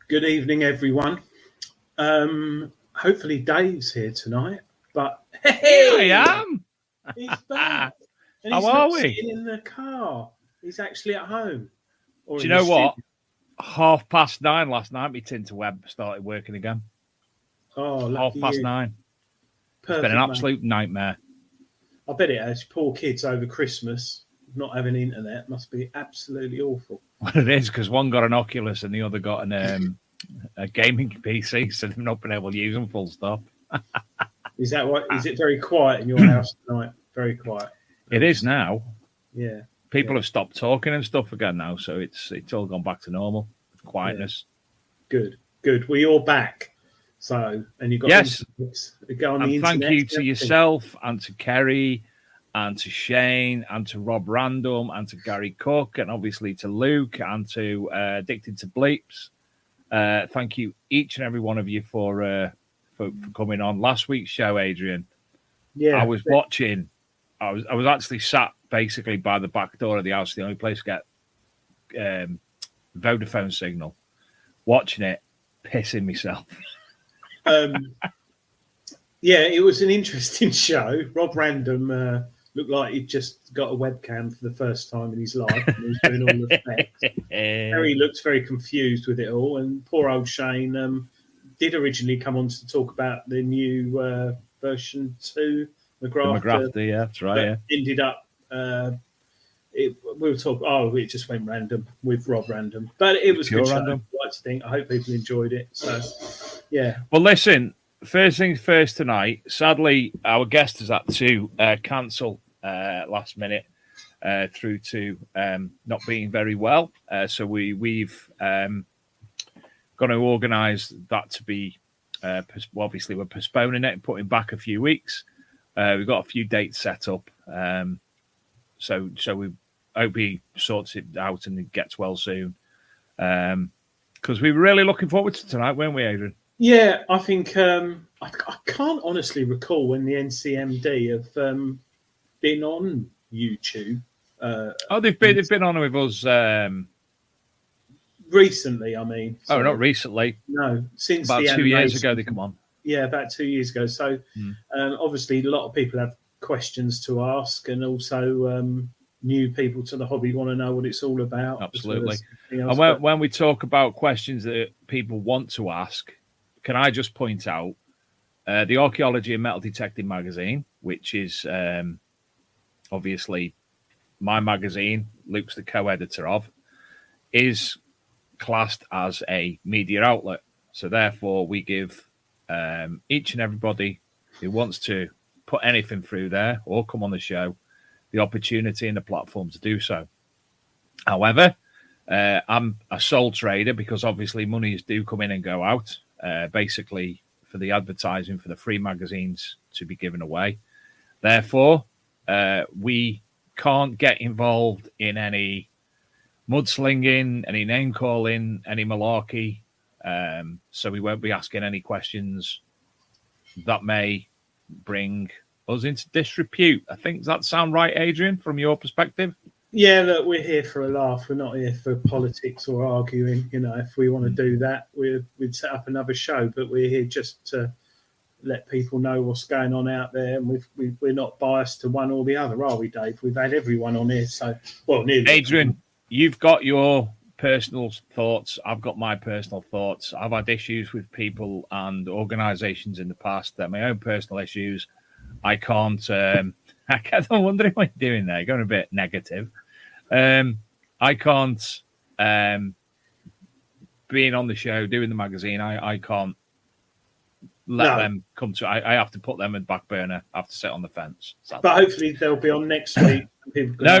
Good evening, everyone. Hopefully Dave's here tonight, but hey, here I am. He's back. And How he's are not we? sitting in the car. He's actually at home. Do you know what? 9:30 last night, my Tinterweb started working again. Oh, lucky 9:30. It's been an absolute nightmare. I bet it has. Poor kids over Christmas not having internet must be absolutely awful. Well, it is, because one got an Oculus and the other got an a gaming PC, so they've not been able to use them full stop. Is that what? Is it very quiet in your house tonight? Very quiet. It is now. Yeah. People have stopped talking and stuff again now, so it's all gone back to normal. Quietness. Yeah. Good. Well, you're back. So, and you've got go on the internet. Thank you to yourself and to Kerrie and to Shane and to Rob Random and to Gary Cook and obviously to Luke and to Addicted to Bleeps. Thank you, each and every one of you for coming on last week's show, Adrian. Yeah, I was watching. I was actually sat basically by the back door of the house, the only place to get Vodafone signal. Watching it, pissing myself. Yeah, it was an interesting show. Rob Random looked like he'd just got a webcam for the first time in his life, and he was doing all the effects. Harry looked very confused with it all, and poor old Shane did originally come on to talk about the new version 2 McGrath. Yeah, that's right. Yeah. Ended up, we were talking. Oh, it just went random with Rob Random, but it was good. Random. I like to think. I hope people enjoyed it. So, yeah. Well, listen. First things first tonight. Sadly, our guest has had to cancel last minute through to not being very well. So we've going to organise that to be. Obviously, we're postponing it and putting back a few weeks. We've got a few dates set up. So we hope he sorts it out and gets well soon. Because we were really looking forward to tonight, weren't we, Adrian? Yeah, I think I can't honestly recall when the NCMD have been on YouTube. They've been on with us. Recently, I mean. Not Sorry. recently. No, since About the 2 years ago animation. they come on. Yeah, about 2 years ago. So obviously, a lot of people have questions to ask, and also new people to the hobby want to know what it's all about. Absolutely. Else, and when we talk about questions that people want to ask, can I just point out the Archaeology and Metal Detecting magazine, which is obviously my magazine, Luke's the co-editor of, is classed as a media outlet. So therefore, we give each and everybody who wants to put anything through there or come on the show the opportunity and the platform to do so. However, I'm a sole trader because obviously monies do come in and go out, basically for the advertising for the free magazines to be given away. Therefore, we can't get involved in any mudslinging, any name calling, any malarkey. So we won't be asking any questions that may bring us into disrepute. I think, does that sound right, Adrian, from your perspective? Yeah, look, we're here for a laugh. We're not here for politics or arguing. You know, if we want to do that, we'd set up another show. But we're here just to let people know what's going on out there, and we're not biased to one or the other, are we, Dave? We've had everyone on here, so nearly. Adrian, you've got your personal thoughts. I've got my personal thoughts. I've had issues with people and organisations in the past. That my own personal issues. I can't. I'm wondering what you're doing there. You're going a bit negative. I can't. Being on the show, doing the magazine, I can't let them come to. I have to put them in the back burner. I have to sit on the fence. But hopefully they'll be on next week.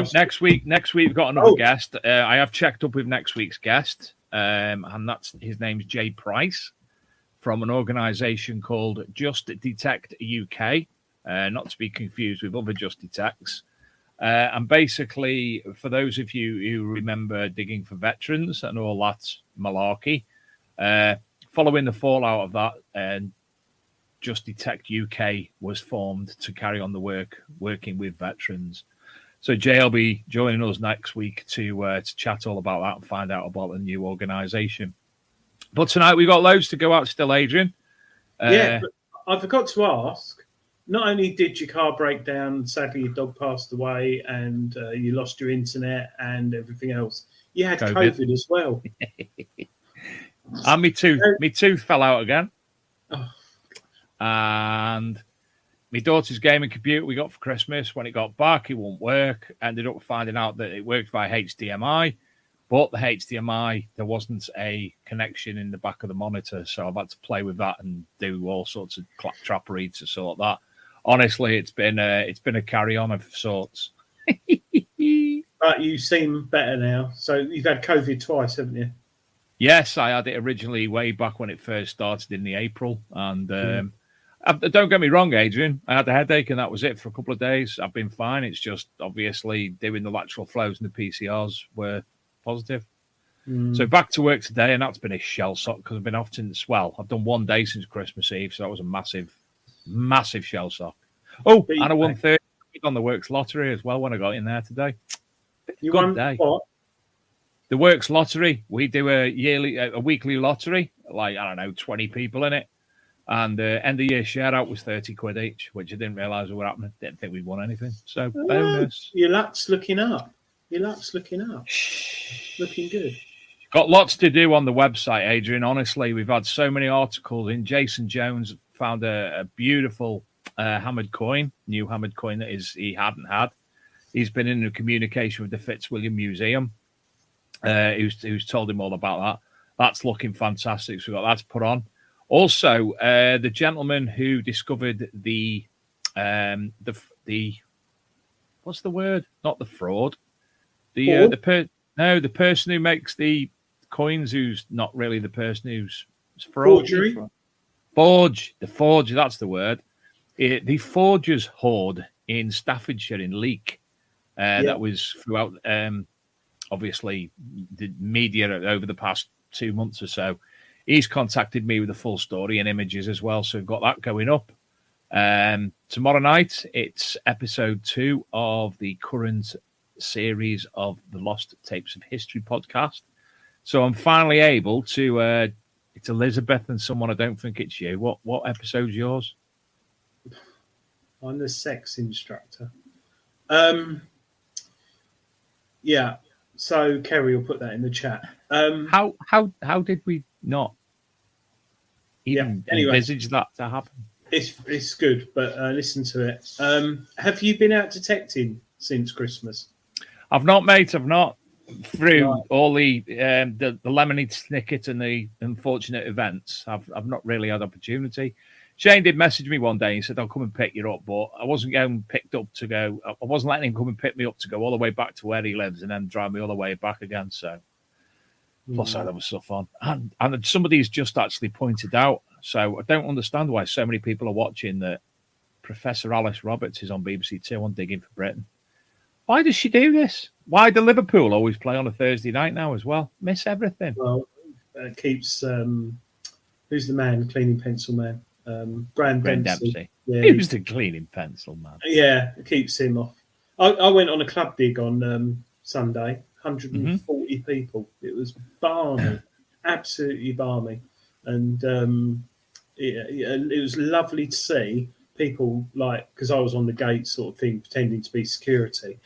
Next week we've got another guest. I have checked up with next week's guest, and that's his name's Jay Price from an organisation called Just Detect UK, not to be confused with other Just Detects. And basically, for those of you who remember digging for veterans and all that malarkey, following the fallout of that, Just Detect UK was formed to carry on the working with veterans. So Jay will be joining us next week to chat all about that and find out about the new organisation. But tonight we've got loads to go out still, Adrian. But I forgot to ask, not only did your car break down, sadly your dog passed away, and you lost your internet and everything else, you had COVID as well. And me tooth fell out again. Oh. And my daughter's gaming computer we got for Christmas, when it got back, it won't work. Ended up finding out that it worked via HDMI, but the HDMI, there wasn't a connection in the back of the monitor, so I've had to play with that and do all sorts of claptrappery to sort that. Honestly, it's been a carry-on of sorts. But you seem better now. So you've had COVID twice, haven't you? Yes, I had it originally way back when it first started in the April, and don't get me wrong, Adrian. I had a headache, and that was it for a couple of days. I've been fine. It's just obviously doing the lateral flows and the PCRs were positive. So back to work today, and that's been a shell shock because I've been off since. Well, I've done one day since Christmas Eve, so that was a massive shell shock. Oh, and I won 30 on the Works lottery as well when I got in there today. You won what? The Works lottery. We do a weekly lottery, like, I don't know, 20 people in it. And end of year share out was 30 quid each, which I didn't realise would happen. Didn't think we'd won anything. So bonus. Your luck's looking up. Looking good. Got lots to do on the website, Adrian. Honestly, we've had so many articles in. Jason Jones found a beautiful hammered coin, new hammered coin that he hadn't had. He's been in communication with the Fitzwilliam Museum, who's told him all about that. That's looking fantastic. So we've got that to put on. Also, the gentleman who discovered the what's the word? Not the fraud. The person who makes the coins, who's not really the person who's forgery. The forger. That's the word. The forger's hoard in Staffordshire in Leek. That was throughout, obviously, the media over the past 2 months or so. he's contacted me with the full story and images as well. So we've got that going up. Tomorrow night, it's episode 2 of the current series of the Lost Tapes of History podcast. So I'm finally able to. It's Elizabeth and someone. I don't think it's you. What episode's yours? I'm the sex instructor. Yeah. So Kerrie will put that in the chat. How did we not even envisage that to happen? It's good, but listen to it. Have you been out detecting since Christmas? I've not, mate. I've not. Through all the lemonade snicket and the unfortunate events, I've not really had opportunity. Shane did message me one day and said, I'll come and pick you up, but I wasn't getting picked up to go. I wasn't letting him come and pick me up to go all the way back to where he lives and then drive me all the way back again. So, plus I had other stuff on. And somebody's just actually pointed out, so I don't understand why so many people are watching that Professor Alice Roberts is on BBC Two on Digging for Britain. Why does she do this? Why do Liverpool always play on a Thursday night now as well? Miss everything. Well, it keeps... who's the man, cleaning pencil man? Graham Dempsey. Yeah, he was the cleaning pencil man. Yeah, it keeps him off. I went on a club dig on Sunday, 140 people. It was balmy, absolutely balmy. And it was lovely to see people, like, because I was on the gate sort of thing, pretending to be security,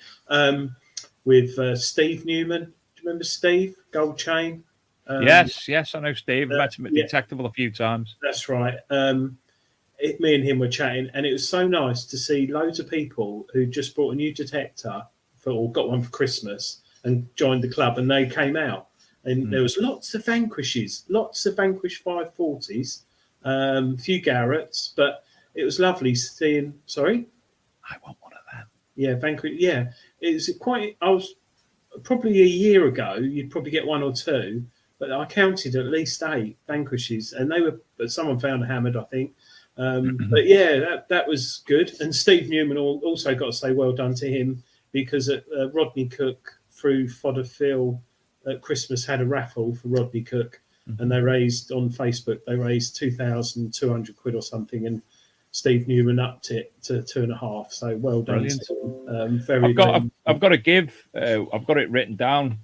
with Steve Newman. Do you remember Steve? Gold chain? Yes, I know Steve. I met him at Detectable a few times. That's right. Me and him were chatting, and it was so nice to see loads of people who just bought a new detector or got one for Christmas and joined the club, and they came out. And there was lots of Vanquishes, lots of Vanquish 540s, a few Garretts, but it was lovely seeing... Sorry? I want one of them. Yeah, Vanquish. Yeah. It was quite... I was... Probably a year ago, you'd probably get 1 or 2, but I counted at least 8 Vanquishes, and they were... But someone found a hammered, I think. But yeah, that was good. And Steve Newman also got to say well done to him, because Rodney Cook through Fodder Phil at Christmas had a raffle for Rodney Cook, and they raised on Facebook, they raised 2,200 quid or something, and Steve Newman upped it to 2.5. So well done. I've got to give. I've got it written down.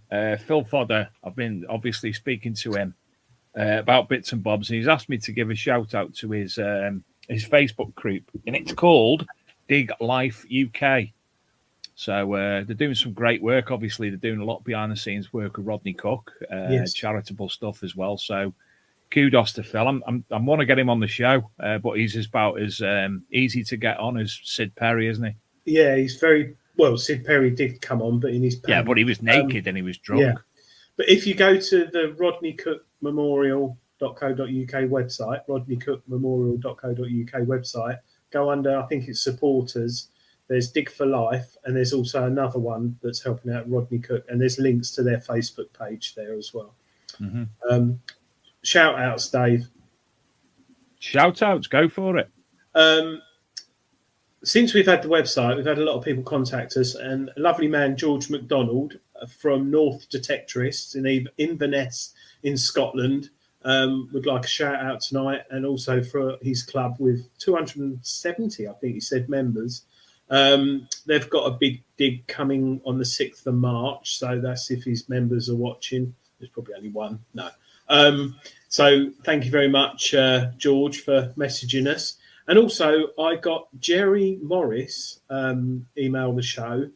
Phil Fodder. I've been obviously speaking to him about bits and bobs, and he's asked me to give a shout out to his Facebook group, and it's called Dig Life UK. So they're doing some great work. Obviously, they're doing a lot behind the scenes work with Rodney Cook, charitable stuff as well. So kudos to Phil. I want to get him on the show, but he's about as easy to get on as Sid Perry, isn't he? Yeah, he's very well. Sid Perry did come on, but in his pants. Yeah, but he was naked and he was drunk. Yeah. But if you go to the Rodney Cook Memorial.co.uk website, rodneycookmemorial.co.uk website, go under, I think it's supporters. There's Dig for Life, and there's also another one that's helping out Rodney Cook, and there's links to their Facebook page there as well. Shout outs, Dave. Shout outs, go for it. Since we've had the website, we've had a lot of people contact us, and a lovely man, George McDonald, from North Detectorists in Inverness in Scotland, would like a shout out tonight, and also for his club with 270, I think he said, members. They've got a big dig coming on the 6th of March, so that's if his members are watching. There's probably only one. No. So thank you very much, George, for messaging us. And also, I got Jerry Morris email the show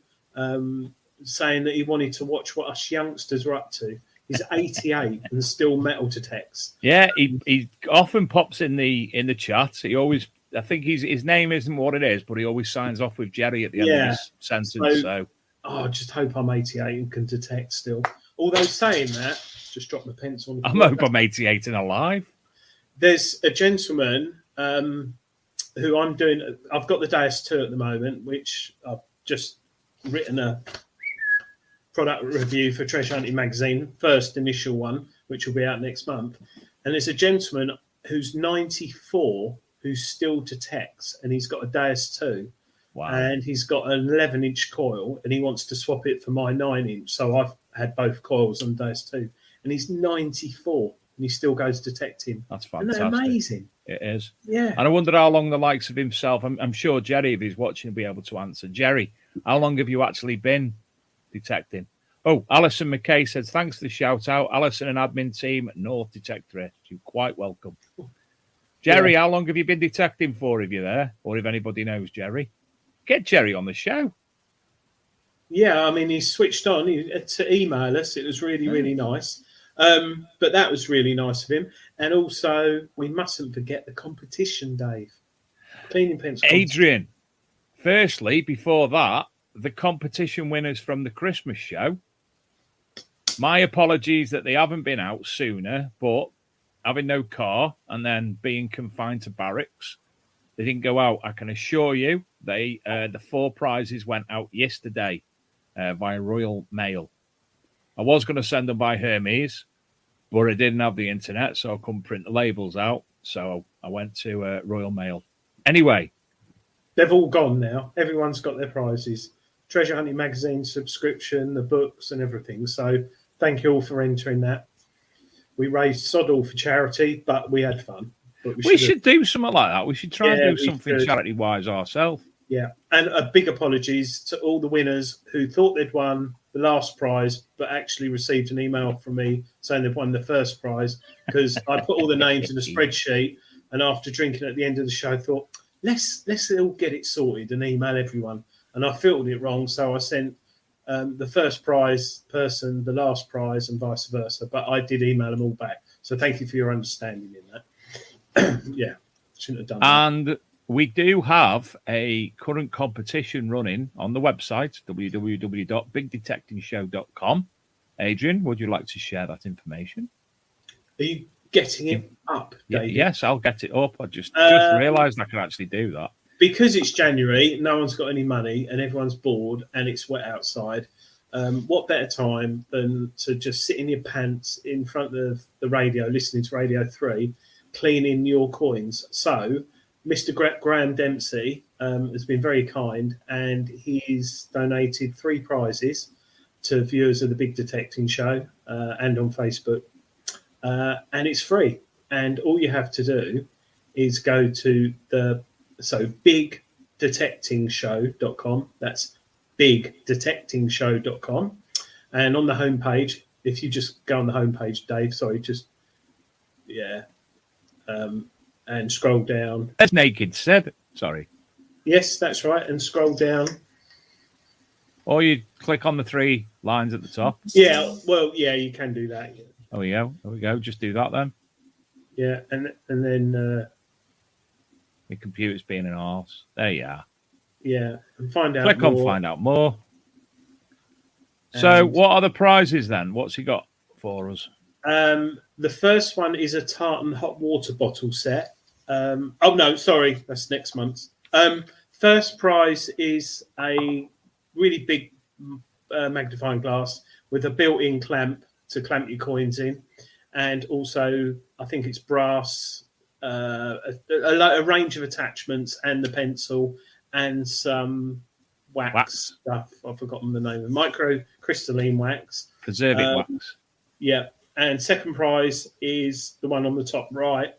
saying that he wanted to watch what us youngsters are up to. He's 88 and still metal detects. Yeah, he often pops in the chat. He always, I think his name isn't what it is, but he always signs off with Jerry at the end of his sentence. So I just hope I'm 88 and can detect still. Although saying that, just drop my pencil on the floor. I hope I'm 88 and alive. There's a gentleman who I'm doing. I've got the Deus 2 at the moment, which I've just written a product review for Treasure Hunting magazine, first initial one, which will be out next month. And there's a gentleman who's 94 who still detects, and he's got a Deus 2. Wow. And he's got an 11-inch coil, and he wants to swap it for my 9-inch. So I've had both coils on Deus 2, and he's 94. he still goes detecting. That's Isn't fantastic. that amazing? It is. Yeah. And I wonder how long the likes of himself, I'm sure Jerry, if he's watching, will be able to answer. Jerry, how long have you actually been detecting? Oh, Alison McKay says, thanks for the shout out. Alison and admin team at North Detectorate. You're quite welcome. Jerry, how long have you been detecting for, if you're there? Or if anybody knows Jerry? Get Jerry on the show. Yeah, I mean, he switched on to email us. It was really, really nice. But that was really nice of him. And also, we mustn't forget the competition, Dave. Cleaning pens. Adrian, firstly, before that, the competition winners from the Christmas show. My apologies that they haven't been out sooner, but having no car and then being confined to barracks, they didn't go out. I can assure you, the 4 prizes went out yesterday via Royal Mail. I was going to send them by Hermes, but I didn't have the internet, so I couldn't print the labels out. So I went to Royal Mail. Anyway. They've all gone now. Everyone's got their prizes. Treasure Hunting Magazine subscription, the books and everything. So thank you all for entering that. We raised sod all for charity, but we had fun. But we should do something like that. We should try and do something charity-wise ourselves. Yeah, and a big apologies to all the winners who thought they'd won the last prize, but actually received an email from me saying they've won the first prize, because I put all the names in a spreadsheet, and after drinking at the end of the show, I thought, let's all get it sorted and email everyone. And I filtered it wrong, so I sent the first prize person the last prize and vice versa. But I did email them all back. So thank you for your understanding in that. Yeah, shouldn't have done that. And we do have a current competition running on the website, www.bigdetectingshow.com. Adrian, would you like to share that information? Are you getting it up, David? Yes, I'll get it up. I just realised I can actually do that. Because it's January, no one's got any money and everyone's bored and it's wet outside. What better time than to just sit in your pants in front of the radio, listening to Radio 3, cleaning your coins. So Mr. Graham Dempsey has been very kind, and he's donated 3 prizes to viewers of the Big Detecting Show and on Facebook. And it's free. And all you have to do is go to bigdetectingshow.com. That's bigdetectingshow.com. And on the homepage, if you just go on the homepage, Dave, and scroll down. That's naked said. Sorry. Yes, that's right. And scroll down. Or you click on the 3 lines at the top. Yeah, well, yeah, you can do that. There we go. There we go. Just do that then. Yeah, and then my computer's being an arse. There you are. Yeah, and find out Click more. on find out more. So what are the prizes then? What's he got for us? The first one is a Tartan hot water bottle set. Oh, no, sorry. That's next month's. First prize is a really big magnifying glass with a built-in clamp to clamp your coins in. And also, I think it's brass, a range of attachments and the pencil and some wax stuff. I've forgotten the name of microcrystalline wax. Preserving wax. Yeah. And second prize is the one on the top right,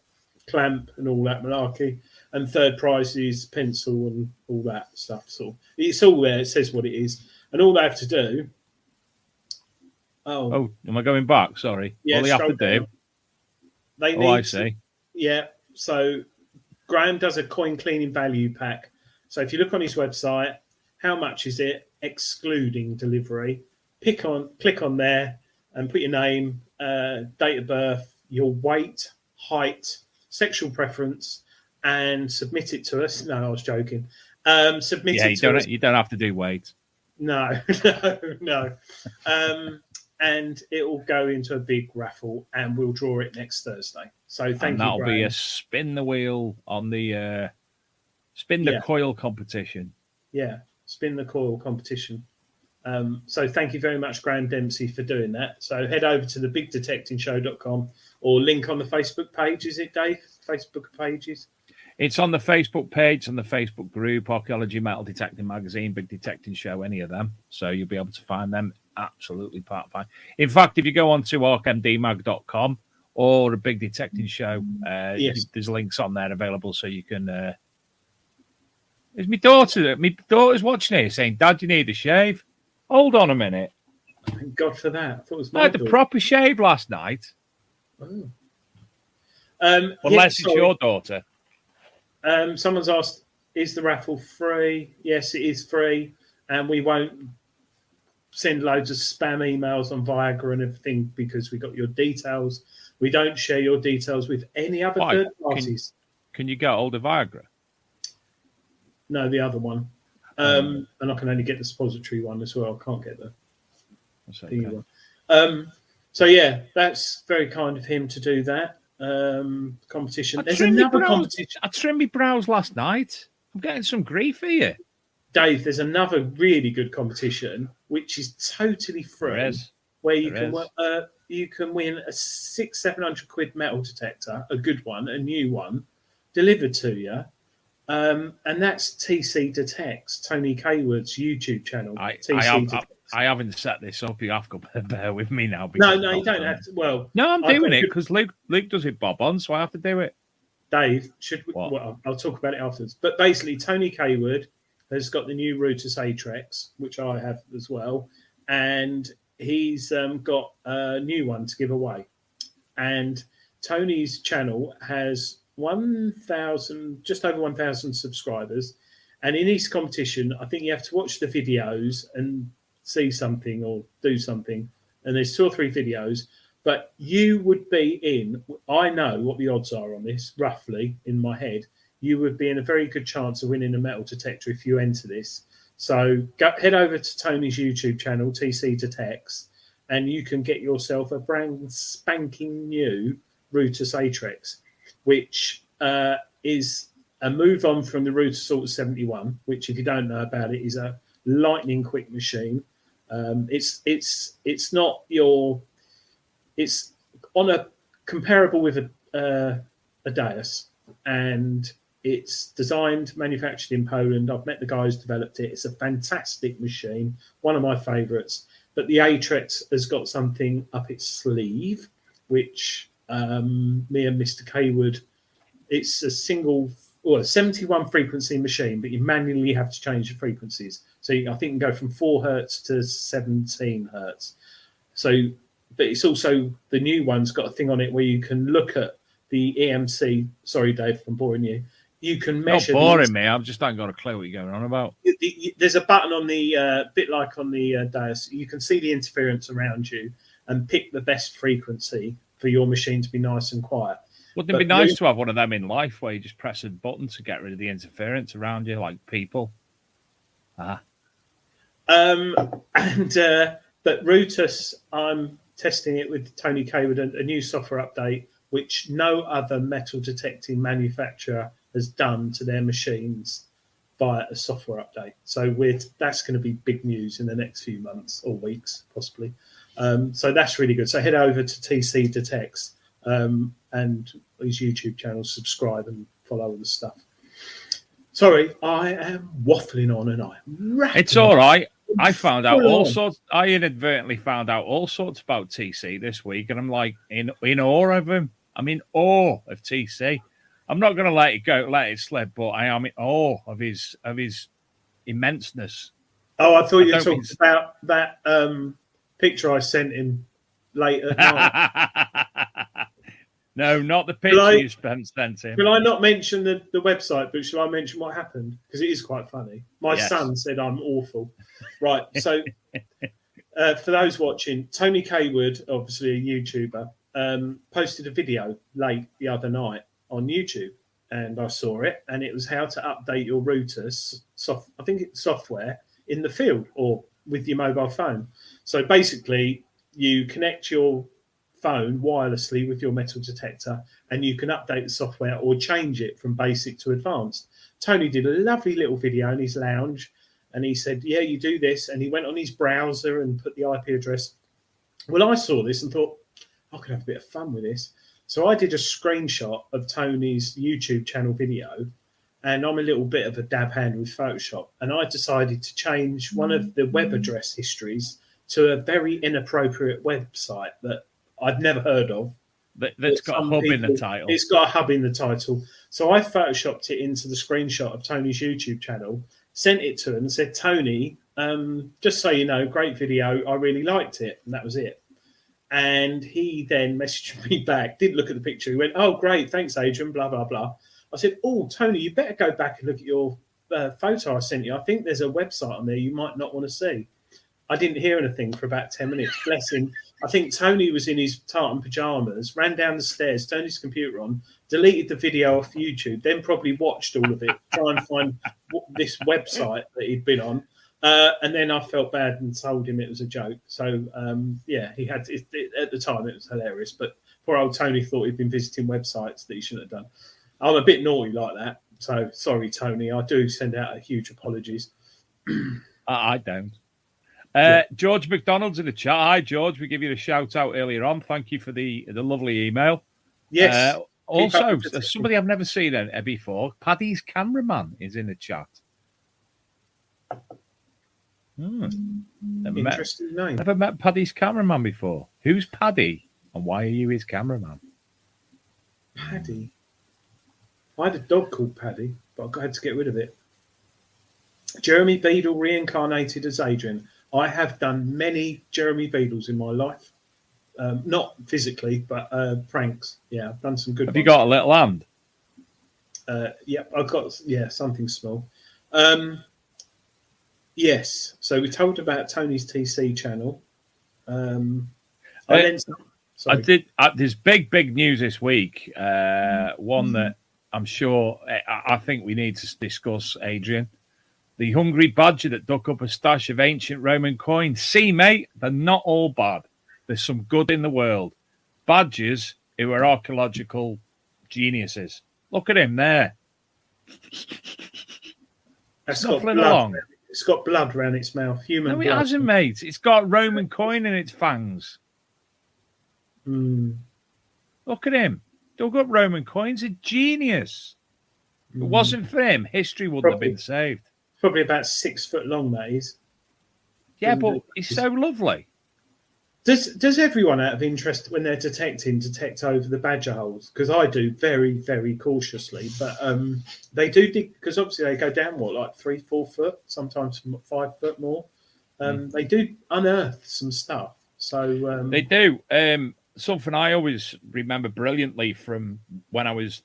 clamp and all that malarkey. And third prize is pencil and all that stuff. So it's all there. It says what it is. And all they have to do. Oh, am I going back? Sorry. Yeah, all they have to do. They need I see. Yeah. So Graham does a coin cleaning value pack. So if you look on his website, how much is it, excluding delivery? Click on there and put your name, date of birth, your weight, height, sexual preference, and submit it to us. No, I was joking. Submit it to us. You don't have to do weight. No. And it will go into a big raffle, and we'll draw it next Thursday. So thank you, that'll Graham. be a spin the wheel on the spin the coil competition. Yeah, spin the coil competition. So thank you very much, Graham Dempsey, for doing that. So head over to the bigdetectingshow.com or link on the Facebook page. Is it, Dave? Facebook pages? It's on the Facebook page, on the Facebook group, Archaeology, Metal Detecting Magazine, Big Detecting Show, any of them. So you'll be able to find them absolutely part fine. In fact, if you go on to archmdmag.com or a big detecting show, Yes. there's links on there available so you can. It's my daughter. My daughter's watching it, saying, "Dad, you need a shave." Hold on a minute. Thank God for that. I thought it was I my had the daughter. proper shave last night. Oh. Unless it's your daughter. Someone's asked, is the raffle free? Yes, it is free. And we won't send loads of spam emails on Viagra and everything because we got your details. We don't share your details with any other third parties. Can you get hold of Viagra? No, the other one. And I can only get the suppository one as well. I can't get the one. So, yeah, that's very kind of him to do that. Competition. There's another competition. I trimmed my brows last night. I'm getting some grief here. Dave, there's another really good competition which is totally free, where you can win a £600-700 metal detector, a good one, a new one, delivered to you, and that's TC Detects, Tony Kaywood's YouTube channel. I haven't set this up. You have to bear with me now. No, you don't have to. Well, no, I'm doing it because Luke does it bob on, so I have to do it. Dave, well, I'll talk about it afterwards. But basically, Tony Kaywood has got the new Rutus Atrex, which I have as well, and he's got a new one to give away. And Tony's channel has just over 1,000 subscribers, and in his competition, I think you have to watch the videos and see something or do something, and there's 2 or 3 videos. But you would be in, I know what the odds are on this, roughly, in my head. You would be in a very good chance of winning a metal detector if you enter this. So head over to Tony's YouTube channel, TC Detects, and you can get yourself a brand spanking new Rutus Atrex, which is a move on from the Rutus Sort 71, which, if you don't know about it, is a lightning quick machine. It's not your... It's on a comparable with a Deus, and it's designed, manufactured in Poland. I've met the guy who's developed it. It's a fantastic machine, one of my favourites. But the Atrex has got something up its sleeve, which me and Mr. Kaywood, it's a 71 frequency machine, but you manually have to change the frequencies. So I think you can go from 4 hertz to 17 hertz. But it's also, the new one's got a thing on it where you can look at the EMC. Sorry, Dave, if I'm boring you. You can measure. Not boring me. I've just not got a clue what you're going on about. There's a button on the bit like on the Deus. You can see the interference around you and pick the best frequency for your machine to be nice and quiet. Wouldn't it be nice to have one of them in life where you just press a button to get rid of the interference around you, like people? But Rutus, I'm testing it with Tony Kaywood, a new software update, which no other metal detecting manufacturer has done to their machines via a software update. So that's going to be big news in the next few months or weeks, possibly. So that's really good. So head over to TC Detects and his YouTube channel, subscribe and follow all the stuff. Sorry, I am waffling on and I'm rapping. It's all right. I found out all sorts. I inadvertently found out all sorts about TC this week, and I'm like in awe of him. I'm in awe of TC. I'm not going to let it slip, but I am in awe of his immenseness. Oh, I thought you talked about that picture I sent him late at night. No, not the picture you sent him. Will I not mention the website, but shall I mention what happened? Because it is quite funny. My son said I'm awful. Right, so for those watching, Tony Kaywood, obviously a YouTuber, posted a video late the other night on YouTube, and I saw it, and it was how to update your routers, software in the field or with your mobile phone. So basically, you connect your phone wirelessly with your metal detector, and you can update the software or change it from basic to advanced. Tony did a lovely little video in his lounge, and he said, yeah, you do this, and he went on his browser and put the IP address. Well, I saw this and thought, I could have a bit of fun with this. So I did a screenshot of Tony's YouTube channel video, and I'm a little bit of a dab hand with Photoshop, and I decided to change one of the web address histories to a very inappropriate website that I'd never heard of, That's got a hub in the title. It's got a hub in the title. So I photoshopped it into the screenshot of Tony's YouTube channel, sent it to him and said, Tony, just so you know, great video. I really liked it. And that was it. And he then messaged me back, didn't look at the picture. He went, oh, great. Thanks, Adrian, blah, blah, blah. I said, oh, Tony, you better go back and look at your photo I sent you. I think there's a website on there you might not want to see. I didn't hear anything for about 10 minutes. Bless him. I think Tony was in his tartan pajamas, ran down the stairs, turned his computer on, deleted the video off YouTube, then probably watched all of it, try and find this website that he'd been on. And then I felt bad and told him it was a joke. So, he had at the time, it was hilarious. But poor old Tony thought he'd been visiting websites that he shouldn't have done. I'm a bit naughty like that. So, sorry, Tony. I do send out a huge apologies. I don't. George McDonald's in the chat. Hi, George. We give you a shout out earlier on. Thank you for the lovely email. Yes. Also, somebody I've never seen before, Paddy's cameraman is in the chat. Interesting name. Never met Paddy's cameraman before. Who's Paddy and why are you his cameraman? Paddy? I had a dog called Paddy, but I had to get rid of it. Jeremy Beadle reincarnated as Adrian. I have done many Jeremy Beadles in my life. Not physically, but pranks. Yeah, I've done some good ones. You got a little hand? I've got something small. Yes. So we told about Tony's TC channel. There's big news this week. One that I'm sure I think we need to discuss, Adrian. The hungry badger that dug up a stash of ancient Roman coins. See, mate, they're not all bad. There's some good in the world. Badgers who are archaeological geniuses. Look at him there. It's got blood around its mouth. No, it hasn't, mate. It's got Roman coin in its fangs. Look at him. Dug up Roman coins. A genius. If it wasn't for him, history wouldn't have been saved. Probably about 6 foot long, that is. Yeah, but he's so lovely. Does everyone, out of interest, when they're detect over the badger holes? Because I do very, very cautiously. But they do dig, because obviously they go down, like 3-4 foot, sometimes 5 foot more. They do unearth some stuff. So they do. Something I always remember brilliantly from when I was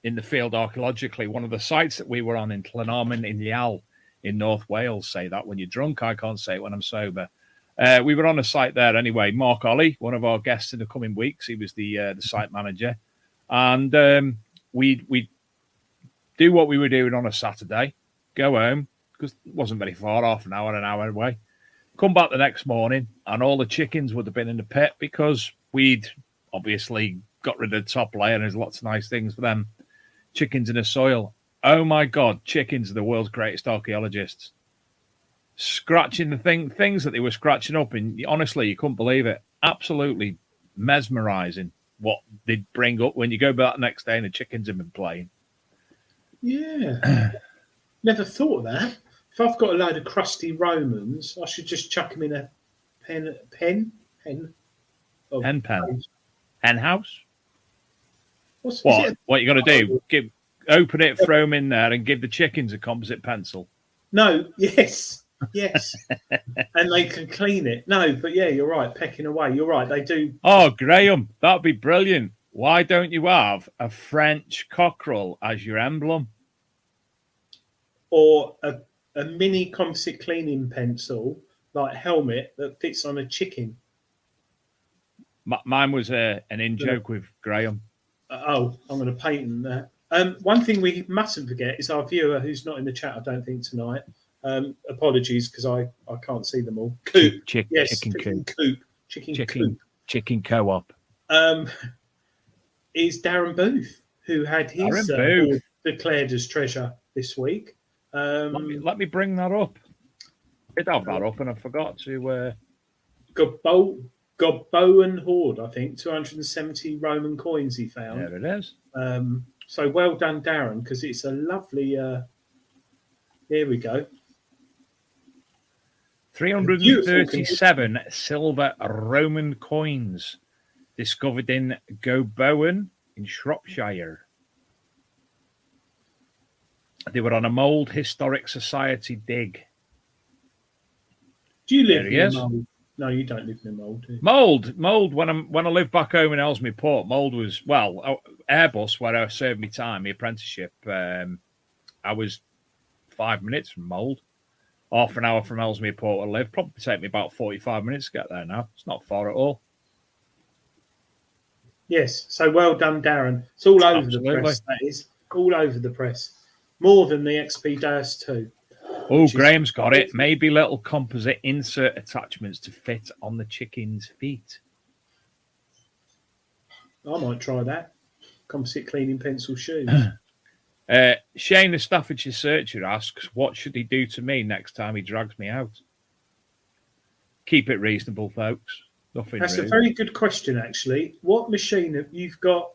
in the field archaeologically, one of the sites that we were on in Llanarmon in Ial in North Wales, say that when you're drunk, I can't say it when I'm sober. We were on a site there anyway. Mark Ollie, one of our guests in the coming weeks, he was the site manager. And we do what we were doing on a Saturday, go home, because it wasn't very far, half an hour away. Come back the next morning, and all the chickens would have been in the pit because we'd obviously got rid of the top layer, and there's lots of nice things for them. Chickens in the soil. Oh my God, chickens are the world's greatest archaeologists. Scratching the things that they were scratching up, and honestly, you couldn't believe it. Absolutely mesmerizing what they'd bring up when you go back the next day and the chickens have been playing. Yeah. Never thought of that. If I've got a load of crusty Romans, I should just chuck them in a pen house. What you got to do? Open it, throw them in there, and give the chickens a composite pencil. No, yes, and they can clean it. No, but yeah, you're right. Pecking away, you're right. They do. Oh, Graham, that'd be brilliant. Why don't you have a French cockerel as your emblem, or a mini composite cleaning pencil like helmet that fits on a chicken? Mine was an in-joke with Graham. I'm going to patent that. One thing we mustn't forget is our viewer who's not in the chat, I don't think, tonight. Apologies, because I can't see them all. Coop. Chicken Co-op. Is Darren Booth, who had his award declared as treasure this week. Let me bring that up. I did have that up, and I forgot to... Gobboan Hoard, I think, 270 Roman coins he found. There it is. So well done, Darren, because it's a lovely... here we go. 337 silver Roman coins. discovered in Gobowen in Shropshire. They were on a Mould Historic Society dig. Do you live near Mould? No, you don't live near Mould, do you? Mould. When I lived back home in Ellesmere Port, Mould was Airbus, where I served my time, my apprenticeship. I was 5 minutes from Mould, half an hour from Ellesmere Port. I live. Probably take me about 45 minutes to get there now. It's not far at all. Yes. So well done, Darren. It's all over the press. That is all over the press. More than the XP Deus 2. Oh, Graham's got it. Maybe little composite insert attachments to fit on the chicken's feet. I might try that. Composite cleaning pencil shoes. Shane, the Staffordshire searcher, asks, what should he do to me next time he drags me out? Keep it reasonable, folks. Nothing That's rude. a very good question, actually. What machine have you've got?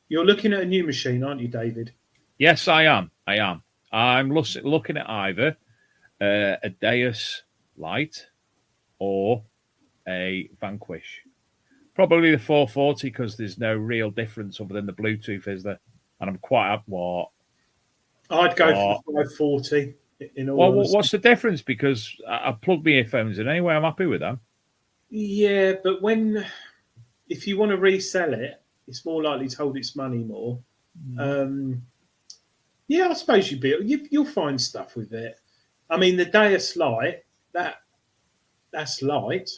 You're looking at a new machine, aren't you, David? Yes, I am. I'm looking at either a Deus Lite or a Vanquish. Probably the 440 because there's no real difference other than the Bluetooth, is there? And I'm quite up what. I'd go for the 540. What's the difference? Because I plug my earphones in anyway. I'm happy with them. Yeah, but if you want to resell it, it's more likely to hold its money more. Yeah, I suppose you'll find stuff with it. I mean, the Deus Lite, that's light.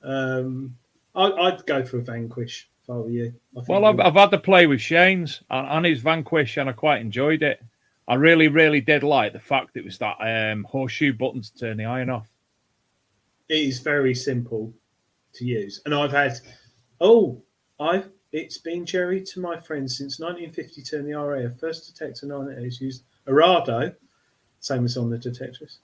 I'd go for a Vanquish if I were you. I've had to play with Shane's on his Vanquish, and I quite enjoyed it. I really, really did like the fact it was that horseshoe button to turn the iron off. It is very simple to use, and it's been Jerry to my friends since 1952 in the RAF. First detector 980 used Arado, same as on the detectors.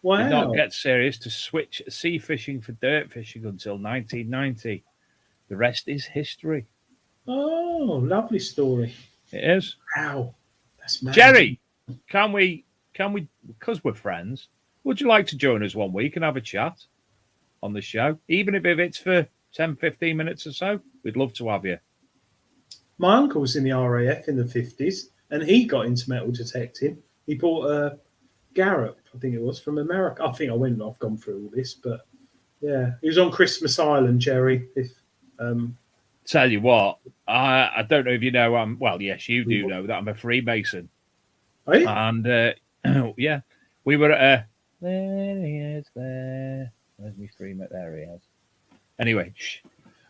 Wow. Did not get serious to switch sea fishing for dirt fishing until 1990. The rest is history. Oh, lovely story. It is. Wow. That's mad. Jerry, can we, because we're friends, would you like to join us one week and have a chat on the show? Even if it's for 10, 15 minutes or so, we'd love to have you. My uncle was in the RAF in the 50s, and he got into metal detecting. He bought a Garrett, I think it was, from America. I think I've gone through all this, but yeah. He was on Christmas Island, Jerry. Tell you what, I don't know if you know, well, yes, you do know that I'm a Freemason. Are you? And, yeah, we were at there he is, there. Where's me Freemason? There he is. Anyway,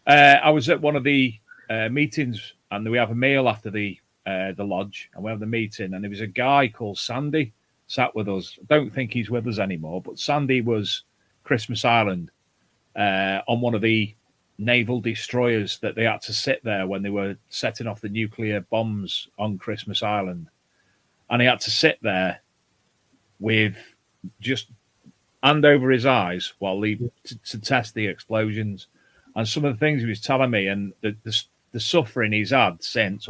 I was at one of the meetings, and we have a meal after the lodge, and we have the meeting, and there was a guy called Sandy sat with us. I don't think he's with us anymore, but Sandy was Christmas Island on one of the naval destroyers that they had to sit there when they were setting off the nuclear bombs on Christmas Island. And he had to sit there with just hand over his eyes while to test the explosions. And some of the things he was telling me, and the suffering he's had since,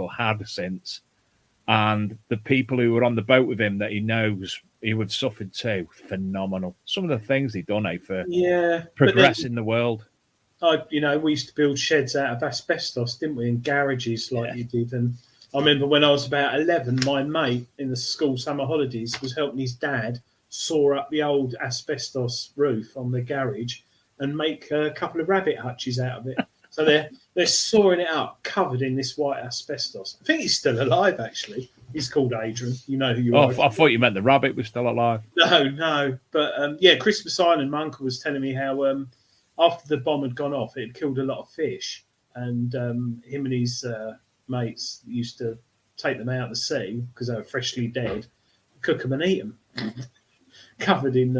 and the people who were on the boat with him that he knows he would suffer too, phenomenal. Some of the things he'd done for progressing the world. We used to build sheds out of asbestos, didn't we, in garages like you did. And I remember when I was about 11, my mate in the school summer holidays was helping his dad saw up the old asbestos roof on the garage and make a couple of rabbit hutches out of it. So they're sawing it up, covered in this white asbestos. I think he's still alive, actually. He's called Adrian. You know who you are. I thought you meant the rabbit was still alive. No. But, Christmas Island, my uncle was telling me how after the bomb had gone off, it had killed a lot of fish. And him and his mates used to take them out of the sea because they were freshly dead, cook them and eat them. Covered in...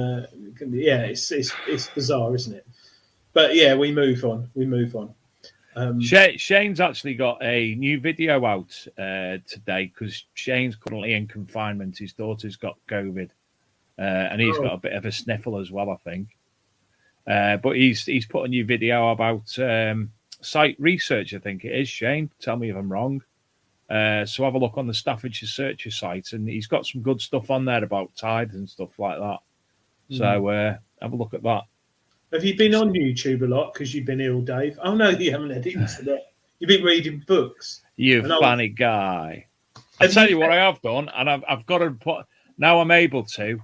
it's bizarre, isn't it? But, yeah, we move on. Shane's actually got a new video out today because Shane's currently in confinement. His daughter's got COVID, and he's got a bit of a sniffle as well, I think. But he's put a new video about site research, I think it is, Shane. Tell me if I'm wrong. So have a look on the Staffordshire Searcher site, and he's got some good stuff on there about tides and stuff like that. So have a look at that. Have you been on YouTube a lot because you've been ill, Dave? Oh no, you haven't had internet. You've been reading books. You funny guy. I'll tell you what I have done, and I've got to put. Now I'm able to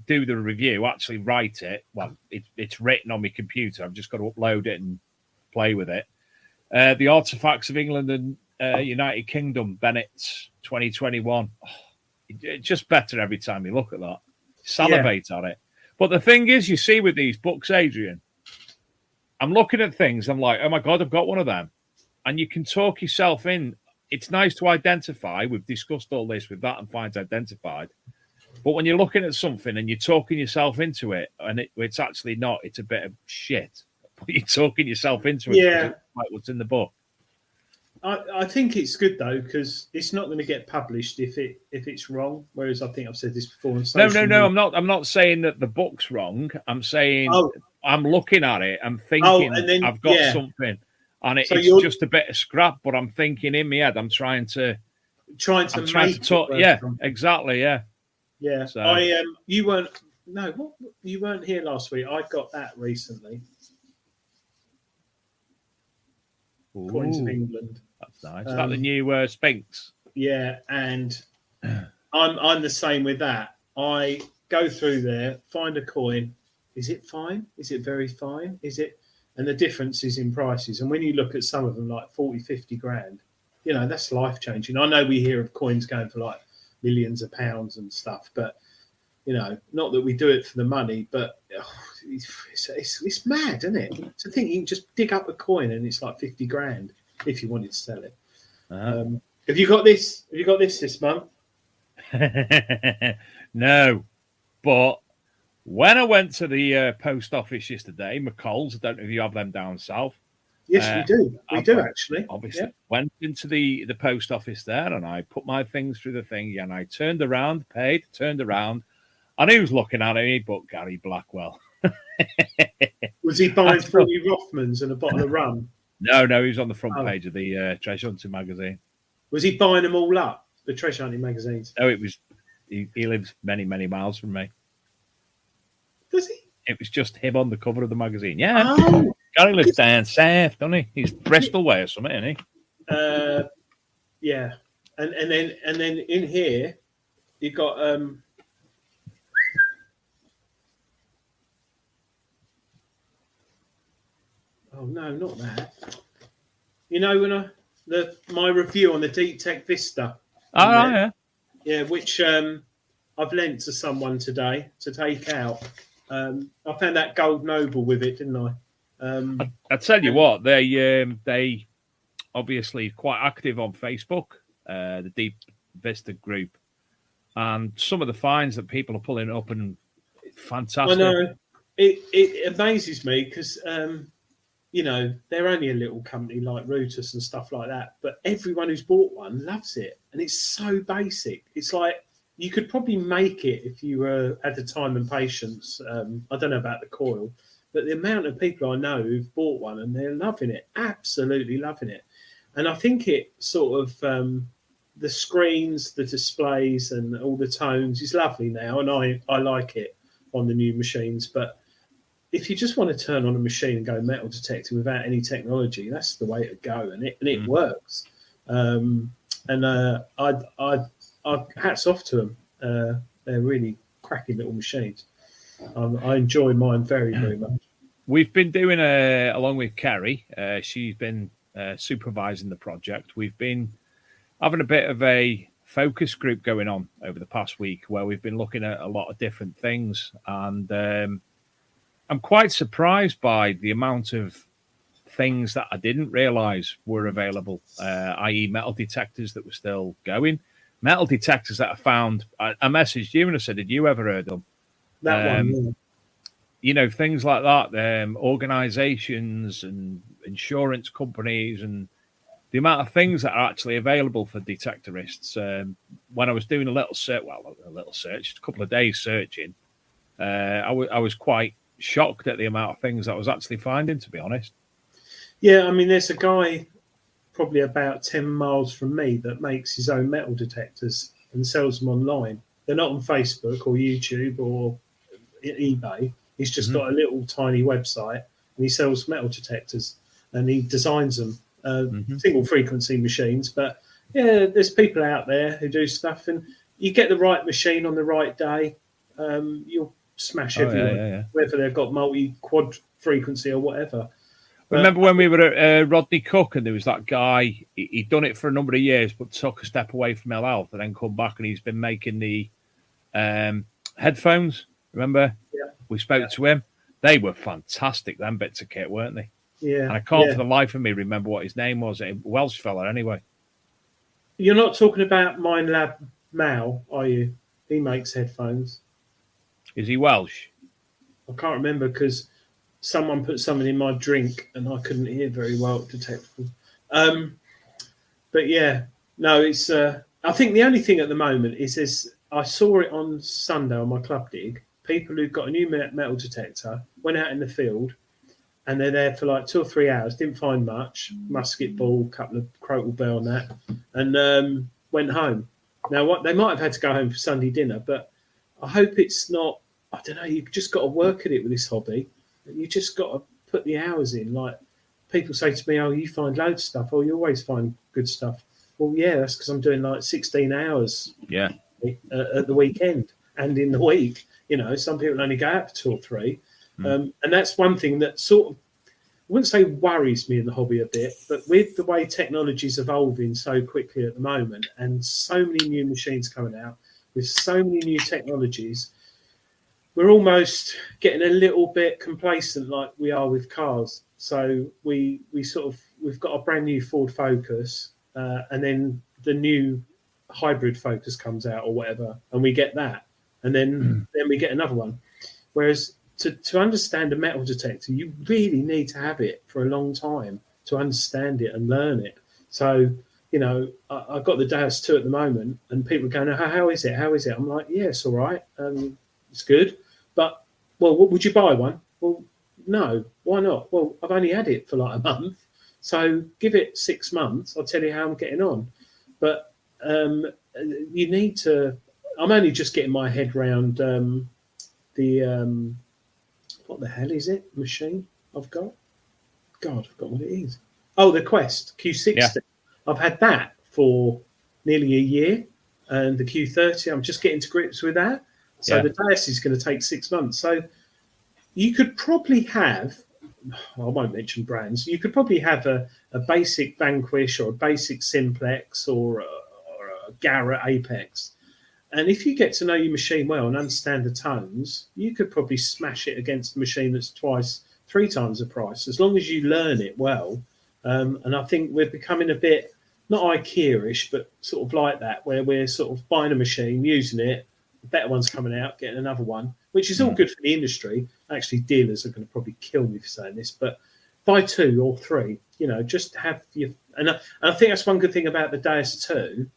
do the review, actually write it. Well, it's written on my computer. I've just got to upload it and play with it. The Artifacts of England and United Kingdom, Bennett's 2021. Oh, it's just better every time you look at that. Salivate at it. But the thing is, you see with these books, Adrian, I'm looking at things, I'm like, oh my God, I've got one of them. And you can talk yourself in. It's nice to identify. We've discussed all this with that and finds identified. But when you're looking at something and you're talking yourself into it, and it's actually not, it's a bit of shit. But you're talking yourself into it. Yeah. Like what's in the book. I think it's good though, because it's not going to get published if it's wrong. Whereas I think I've said this before. No. I'm not saying that the book's wrong. I'm saying I'm looking at it. I'm thinking I've got something, and it's just a bit of scrap. But I'm thinking in my head, I'm trying to talk. Yeah, exactly. Yeah. Yeah. So, you weren't here last week. I got that recently. Ooh. Coins of England. That's nice. Is that the new Sphinx? Yeah, and I'm the same with that. I go through there, find a coin. Is it fine? Is it very fine? Is it? And the difference is in prices. And when you look at some of them, like 40, 50 grand, that's life changing. I know we hear of coins going for like millions of pounds and stuff, but not that we do it for the money, but it's mad, isn't it? To think you can just dig up a coin and it's like 50 grand if you wanted to sell it. Have you got this? Have you got this month? No, but when I went to the post office yesterday, McCall's, I don't know if you have them down south. Yes, we do. We do actually. Obviously, went into the post office there, and I put my things through the thing, and I turned around, turned around, and he was looking at me, but Gary Blackwell. Was he buying 40 Rothmans and a bottle of rum? No, he was on the front page of the Treasure Hunting magazine. Was he buying them all up, the Treasure Hunting magazines? No, it was. He lives many, many miles from me. Does he? It was just him on the cover of the magazine. Yeah. Oh. Gary lives down south, doesn't he? He's Bristol way or something, isn't he? Yeah. And then in here you got oh no, not that. When my review on the Deep Tech Vista. Oh yeah. Yeah, which I've lent to someone today to take out. I found that Gold Noble with it, didn't I? I tell you what, they obviously quite active on Facebook, the Deep Vista group, and some of the finds that people are pulling up and fantastic. I know it amazes me because they're only a little company like Rootus and stuff like that, but everyone who's bought one loves it, and it's so basic. It's like you could probably make it if you had the time and patience. I don't know about the coil. But the amount of people I know who've bought one and they're loving it, absolutely loving it. And I think it sort of, the screens, the displays and all the tones is lovely now. And I like it on the new machines. But if you just want to turn on a machine and go metal detecting without any technology, that's the way to go. And it works. I hats off to them. They're really cracking little machines. I enjoy mine very, very much. We've been doing along with Kerrie. She's been supervising the project. We've been having a bit of a focus group going on over the past week where we've been looking at a lot of different things. And I'm quite surprised by the amount of things that I didn't realise were available, i.e. metal detectors that were still going. Metal detectors that I found, I messaged you and I said, did you ever heard of them? That one, yeah. Things like that, organizations and insurance companies and the amount of things that are actually available for detectorists. When I was doing a little search, a couple of days searching, I was quite shocked at the amount of things I was actually finding, to be honest. Yeah, I mean, there's a guy probably about 10 miles from me that makes his own metal detectors and sells them online. They're not on Facebook or YouTube or eBay. He's just got a little tiny website, and he sells metal detectors, and he designs them, single frequency machines. But yeah, there's people out there who do stuff, and you get the right machine on the right day, you'll smash everyone, whether they've got multi-quad frequency or whatever. Remember when we were at Rodney Cook, and there was that guy, he'd done it for a number of years, but took a step away from ill health and then come back, and he's been making the headphones. Remember? Yeah. We spoke to him. They were fantastic, them bits of kit, weren't they? Yeah. And I can't for the life of me remember what his name was. A Welsh fella, anyway. You're not talking about Mindlab Mal, are you? He makes headphones. Is he Welsh? I can't remember because someone put something in my drink and I couldn't hear very well at detectable. But yeah, no, it's. I think the only thing at the moment is this. I saw it on Sunday on my club dig. People who've got a new metal detector went out in the field, and they're there for like 2 or 3 hours. Didn't find much. Musket ball, couple of crotal bell and that, and went home. Now, what they might have had to go home for Sunday dinner, but I hope it's not. I don't know. You've just got to work at it with this hobby. You just got to put the hours in. Like people say to me, "Oh, you find loads of stuff. Oh, you always find good stuff." Well, yeah, that's because I'm doing like 16 hours. Yeah. At the weekend and in the week. You know, some people only go out for 2 or 3. And that's one thing that sort of, I wouldn't say worries me in the hobby a bit, but with the way technology is evolving so quickly at the moment and so many new machines coming out with so many new technologies, we're almost getting a little bit complacent like we are with cars. So we've got a brand new Ford Focus and then the new hybrid Focus comes out or whatever, and we get that. And then we get another one. Whereas to understand a metal detector, you really need to have it for a long time to understand it and learn it. So, you know, I've got the Deus 2 at the moment, and people are going, "Oh, how is it? How is it?" I'm like, "Yeah, it's all right. It's good." But, well, would you buy one? Well, no. Why not? Well, I've only had it for like a month. So give it 6 months. I'll tell you how I'm getting on. But you need to... I'm only just getting my head round what the hell is it? Machine I've got? God, I've forgotten what it is. Oh, the Quest Q60. Yeah. I've had that for nearly a year, and the Q30, I'm just getting to grips with that. So the Deus is going to take 6 months. So you could probably have, I won't mention brands, you could probably have a basic Vanquish or a basic Simplex or a Garrett Apex. And if you get to know your machine well and understand the tones, you could probably smash it against a machine that's 2, 3 times the price, as long as you learn it well. And I think we're becoming a bit, not IKEA-ish, but sort of like that, where we're sort of buying a machine, using it, the better one's coming out, getting another one, which is all good for the industry. Actually, dealers are going to probably kill me for saying this, but buy 2 or 3, you know, just have your... And I think that's one good thing about the Deus 2.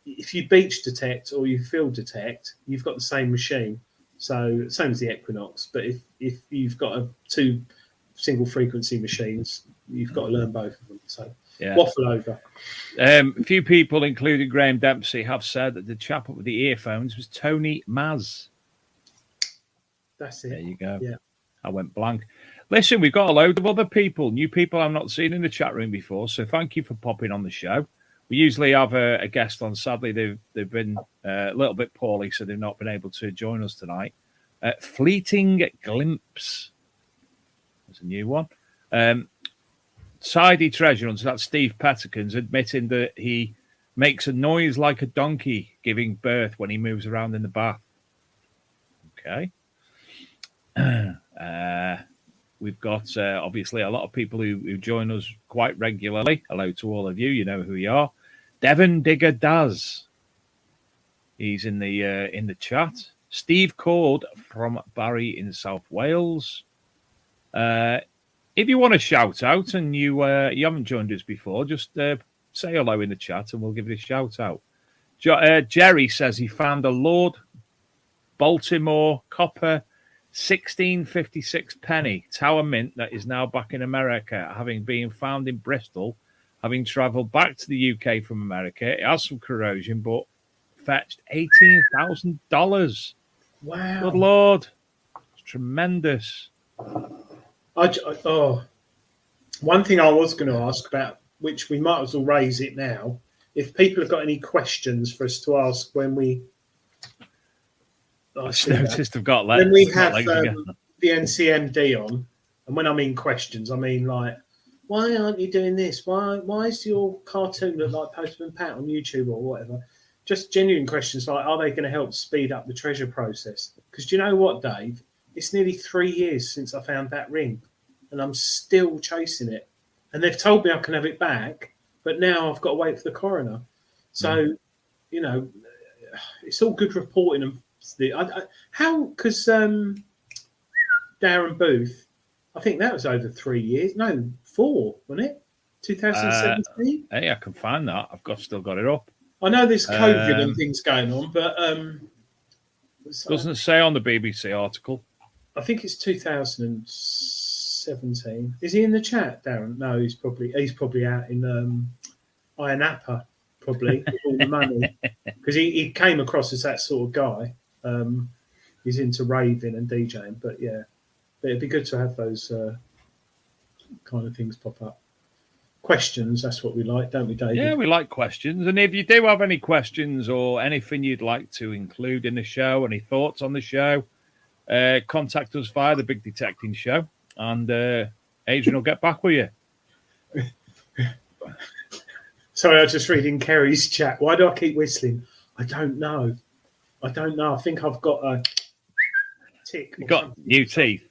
If you beach detect or you field detect, you've got the same machine. So same as the Equinox. But if you've got 2 single frequency machines, you've got to learn both of them. So waffle over. A few people, including Graham Dempsey, have said that the chap with the earphones was Tony Maz. That's it. There you go. Yeah. I went blank. Listen, we've got a load of other people, new people I've not seen in the chat room before. So thank you for popping on the show. We usually have a guest on. Sadly, they've been a little bit poorly, so they've not been able to join us tonight. Fleeting Glimpse. That's a new one. Tidy Treasure Hunter, that's Steve Pettikins, admitting that he makes a noise like a donkey giving birth when he moves around in the bath. Okay. We've got, obviously, a lot of people who join us quite regularly. Hello to all of you. You know who you are. Devon Digger Daz. He's in the chat. Steve Cord from Barry in South Wales. If you want to shout out and you haven't joined us before, just say hello in the chat and we'll give you a shout out. Jerry says he found a Lord Baltimore copper 1656 penny Tower Mint that is now back in America, having been found in Bristol, having travelled back to the UK from America. It has some corrosion, but fetched $18,000. Wow. Good Lord. tremendous. One thing I was going to ask about, which we might as well raise it now, if people have got any questions for us to ask when we. I noticed I've got legs. When we have the NCMD on, and when I mean questions, I mean like, why aren't you doing this? Why is your cartoon look like Postman Pat on YouTube or whatever? Just genuine questions like, are they going to help speed up the treasure process? Because do you know what, Dave? It's nearly 3 years since I found that ring, and I'm still chasing it. And they've told me I can have it back, but now I've got to wait for the coroner. So, you know, it's all good reporting. And because Darren Booth, I think that was over 3 years. No, 4, wasn't it? 2017? Hey, I can find that. Still got it up. I know there's COVID and things going on, but doesn't say on the BBC article. I think it's 2017. Is he in the chat, Darren? No, he's probably out in Iron Appa, probably with all the money, because he came across as that sort of guy. He's into raving and DJing, but yeah, it'd be good to have those kind of things pop up. Questions, that's what we like, don't we, David? Yeah, we like questions. And if you do have any questions or anything you'd like to include in the show, any thoughts on the show, contact us via the Big Detecting Show, and Adrian will get back with you. Sorry, I was just reading Kerrie's chat. Why do I keep whistling? I don't know. I think I've got a tick. You got new teeth?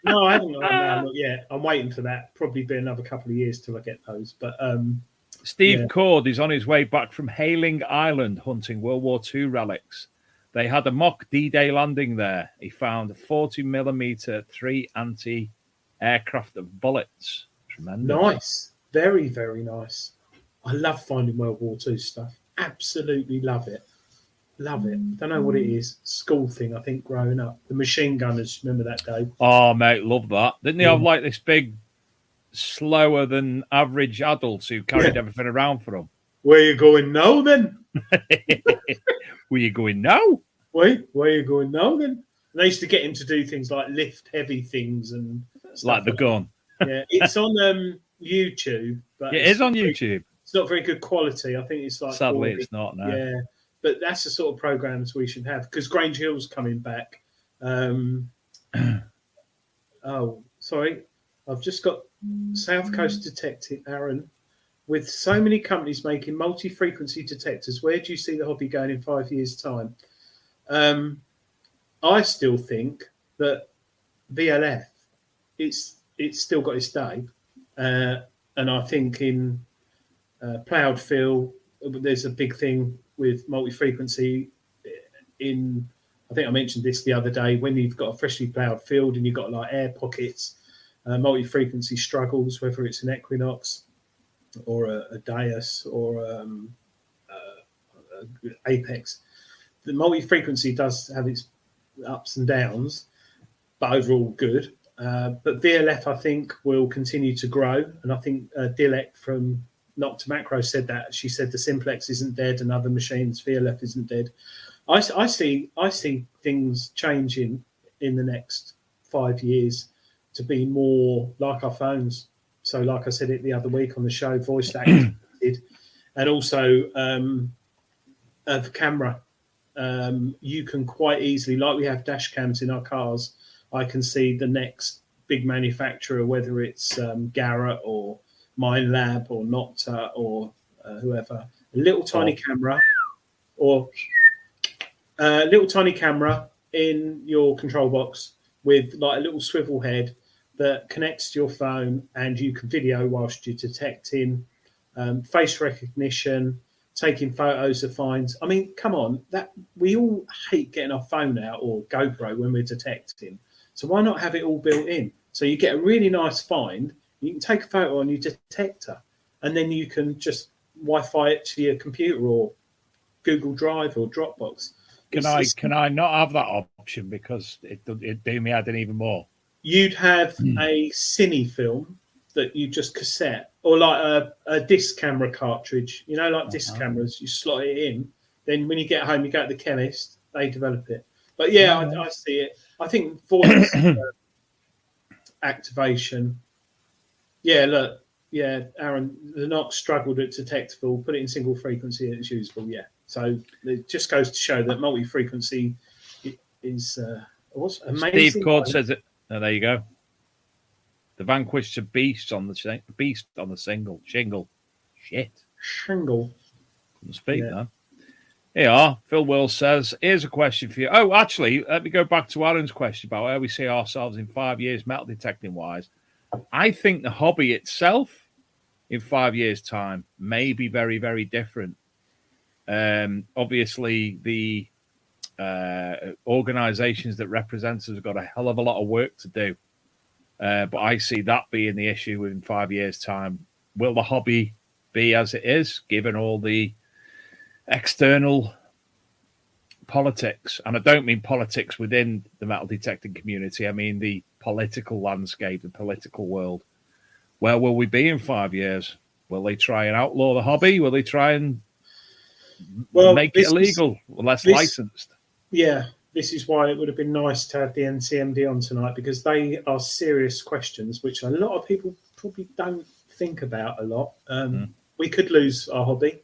No, I haven't. Not yet. I'm waiting for that. Probably be another couple of years till I get those. But Steve Cord is on his way back from Hayling Island hunting World War II relics. They had a mock D-Day landing there. He found a 40mm 3 anti-aircraft bullets. Tremendous. Nice. Very, very nice. I love finding World War II stuff. Absolutely love it. Love it. Don't know what it is. School thing, I think, growing up. The machine gunners, remember that day? Oh, mate, love that. Didn't they have like this big, slower than average adults who carried everything around for them? Where you going now, then? Where you going now? Wait, where you going now, then? And they used to get him to do things like lift heavy things and stuff like the gun. Yeah, it's on YouTube. But it is on YouTube. It's not very good quality. I think it's like... Sadly, it's not, no. Yeah. But that's the sort of programs we should have, because Grange Hill's coming back. Oh, sorry. I've just got South Coast Detective, Aaron. With so many companies making multi-frequency detectors, where do you see the hobby going in 5 years' time? I still think that VLF, it's still got its day. And I think in ploughed field, there's a big thing with multi-frequency in, I think I mentioned this the other day, when you've got a freshly ploughed field and you've got like air pockets, multi-frequency struggles, whether it's an Equinox or a Deus or Apex. The multi-frequency does have its ups and downs, but overall good. But VLF, I think, will continue to grow. And I think Dilek from Knock to Macro said that. She said the Simplex isn't dead and other machines, VLF isn't dead. I see things changing in the next 5 years to be more like our phones. So like I said it the other week on the show, voice activated, and also the camera. You can quite easily, like we have dash cams in our cars, I can see the next big manufacturer, whether it's Garrett or MindLab or Nocta or whoever, a little tiny camera or a little tiny camera in your control box with like a little swivel head that connects to your phone, and you can video whilst you're detecting, face recognition, taking photos of finds. I mean, come on, that we all hate getting our phone out or GoPro when we're detecting. So why not have it all built in? So you get a really nice find, you can take a photo on your detector, and then you can just Wi-Fi it to your computer or Google Drive or Dropbox. Can I not have that option because it do me adding even more? You'd have a cine film that you just cassette, or like a disc camera cartridge, like disc cameras, you slot it in. Then when you get home, you go to the chemist, they develop it. But yeah, I see it. I think voice activation. Yeah, look. Yeah, Aaron, the Knox struggled at detectable. Put it in single frequency and it's usable. Yeah. So it just goes to show that multi-frequency is what's amazing. Steve Cord says it. Oh, there you go. The Vanquish's a beast on the single shingle. Shit. Shingle. Couldn't speak now. Here you are. Phil Wills says, here's a question for you. Oh, actually, let me go back to Aaron's question about where we see ourselves in 5 years metal detecting wise. I think the hobby itself in 5 years' time may be very, very different. Obviously, the organizations that represent us have got a hell of a lot of work to do. But I see that being the issue in 5 years' time. Will the hobby be as it is, given all the external politics? And I don't mean politics within the metal detecting community. I mean the political landscape, the political world. Where will we be in 5 years? Will they try and outlaw the hobby? Will they try and make it illegal, less licensed? Yeah, this is why it would have been nice to have the NCMD on tonight, because they are serious questions, which a lot of people probably don't think about a lot. We could lose our hobby.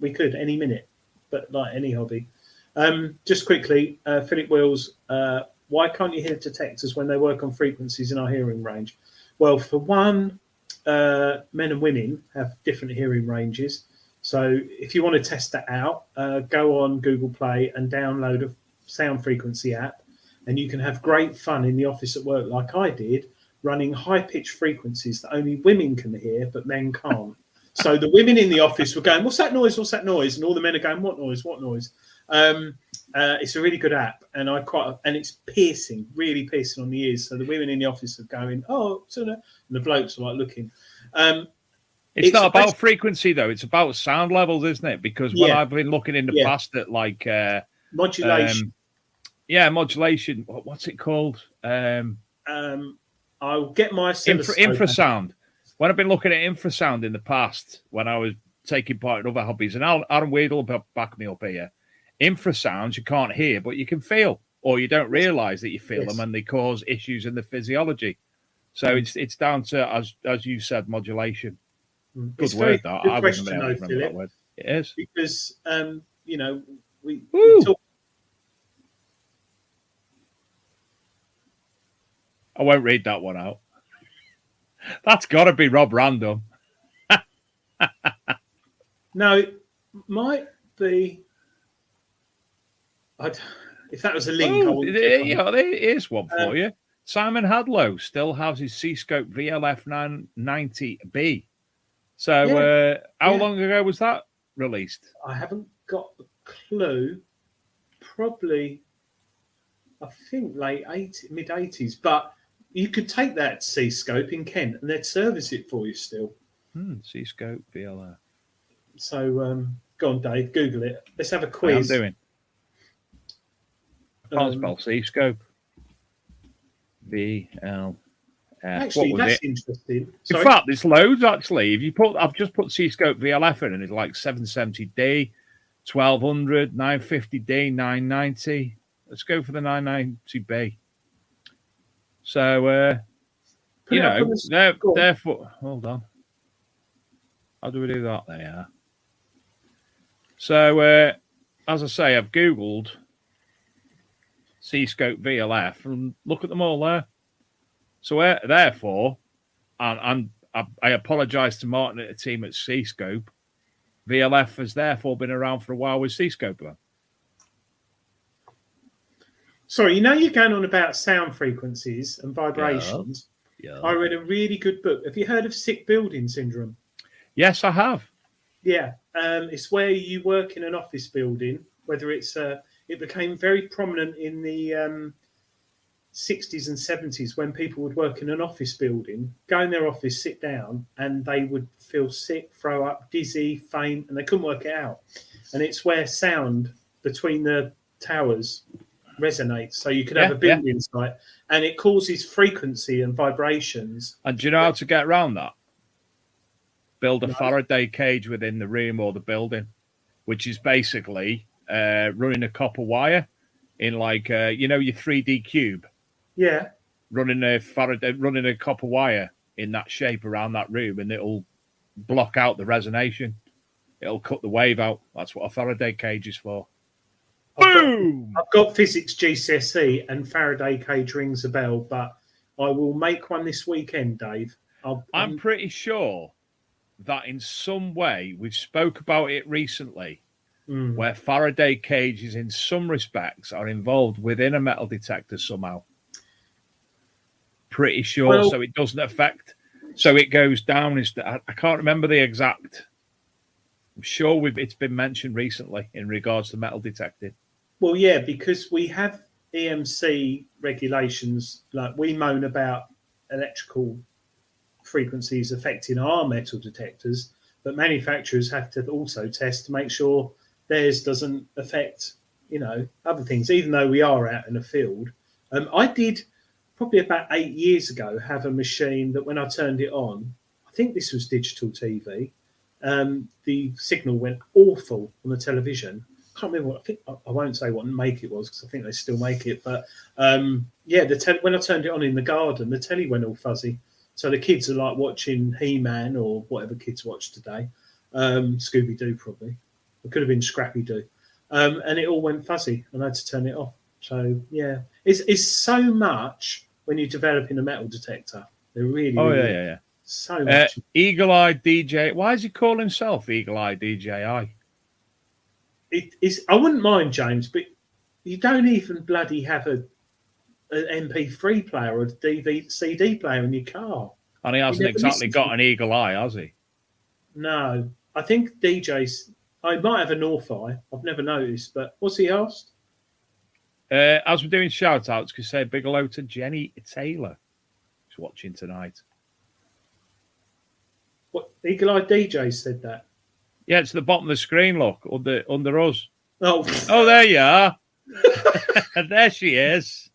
We could any minute, but like any hobby. Just quickly, Philip Wills, why can't you hear detectors when they work on frequencies in our hearing range? Well, for one, men and women have different hearing ranges. So if you want to test that out, go on Google Play and download a sound frequency app, and you can have great fun in the office at work like I did, running high-pitched frequencies that only women can hear, but men can't. So the women in the office were going, what's that noise? What's that noise? And all the men are going, what noise? What noise? It's a really good app, and it's piercing, really piercing on the ears. So the women in the office are going, oh, and the blokes are like looking. It's not about frequency though; it's about sound levels, isn't it? Because when I've been looking in the past at like modulation, modulation. What's it called? I'll get my infrasound. When I've been looking at infrasound in the past, when I was taking part in other hobbies, and Aaron Wade will back me up here. Infrasounds you can't hear, but you can feel, or you don't realise that you feel them, and they cause issues in the physiology. So it's down to, as you said, modulation. Good word, that. I wouldn't remember that word. It is. Because, we talk. I won't read that one out. That's got to be Rob Random. No, it might be. If that was a link, there is one for you. Simon Hadlow still has his C-Scope VLF 990B. So how long ago was that released? I haven't got a clue. Probably, I think mid-80s. But you could take that C-Scope in Kent and they'd service it for you still. C-Scope VLF. So go on, Dave, Google it. Let's have a quiz. I'm doing. Can't spell C-Scope. VL. Actually, that's interesting. Sorry? In fact, there's loads actually. I've just put C-Scope VLF in, and it's like 770D, 1200, 950D, 990. Let's go for the 990B. So, therefore, hold on. How do we do that? There you are. So, as I say, I've Googled C-Scope VLF and look at them all there. So therefore, and I apologise to Martin at the team at C-Scope, VLF has therefore been around for a while with C-Scope then. Sorry, you're going on about sound frequencies and vibrations. Yeah. I read a really good book. Have you heard of sick building syndrome? Yes, I have. Yeah, it's where you work in an office building, whether it's... it became very prominent in the 60s and 70s when people would work in an office building, go in their office, sit down, and they would feel sick, throw up, dizzy, faint, and they couldn't work it out. And it's where sound between the towers resonates. So you could have a building site, and it causes frequency and vibrations. And do you know how to get around that? Build a Faraday cage within the room or the building, which is basically running a copper wire in like your 3D cube, Yeah. running a copper wire in that shape around that room, and it'll block out the resonation. It'll cut the wave out. That's what a Faraday cage is for. Boom! I've got physics GCSE and Faraday cage rings a bell, but I will make one this weekend, Dave. I'm pretty sure that in some way we've spoke about it recently, where Faraday cages in some respects are involved within a metal detector somehow. Pretty sure. So it doesn't affect. So it goes down. I can't remember the exact. I'm sure it's been mentioned recently in regards to metal detecting. Well, yeah, because we have EMC regulations. Like, we moan about electrical frequencies affecting our metal detectors, but manufacturers have to also test to make sure theirs doesn't affect, other things, even though we are out in the field. I did probably about 8 years ago have a machine that when I turned it on, I think this was digital TV, the signal went awful on the television. I can't remember I won't say what make it was, because I think they still make it. But when I turned it on in the garden, the telly went all fuzzy. So the kids are like watching Heman or whatever kids watch today. Scooby-Doo probably. It could have been Scrappy-Doo. And it all went fuzzy and I had to turn it off. So, yeah. It's so much when you're developing a metal detector. They're really, yeah. So much. Eagle-Eyed DJ. Why does he call himself Eagle-Eyed DJI? I wouldn't mind, James, but you don't even bloody have an MP3 player or a DVD CD player in your car. And he hasn't exactly got an eagle eye, has he? No. I think DJs... I might have a North Eye. I've never noticed, but what's he asked? As we're doing shout-outs, could say a big hello to Jenny Taylor, who's watching tonight. What? Eagle-Eyed DJ said that? Yeah, it's the bottom of the screen, look, under us. Oh, there you are. There she is.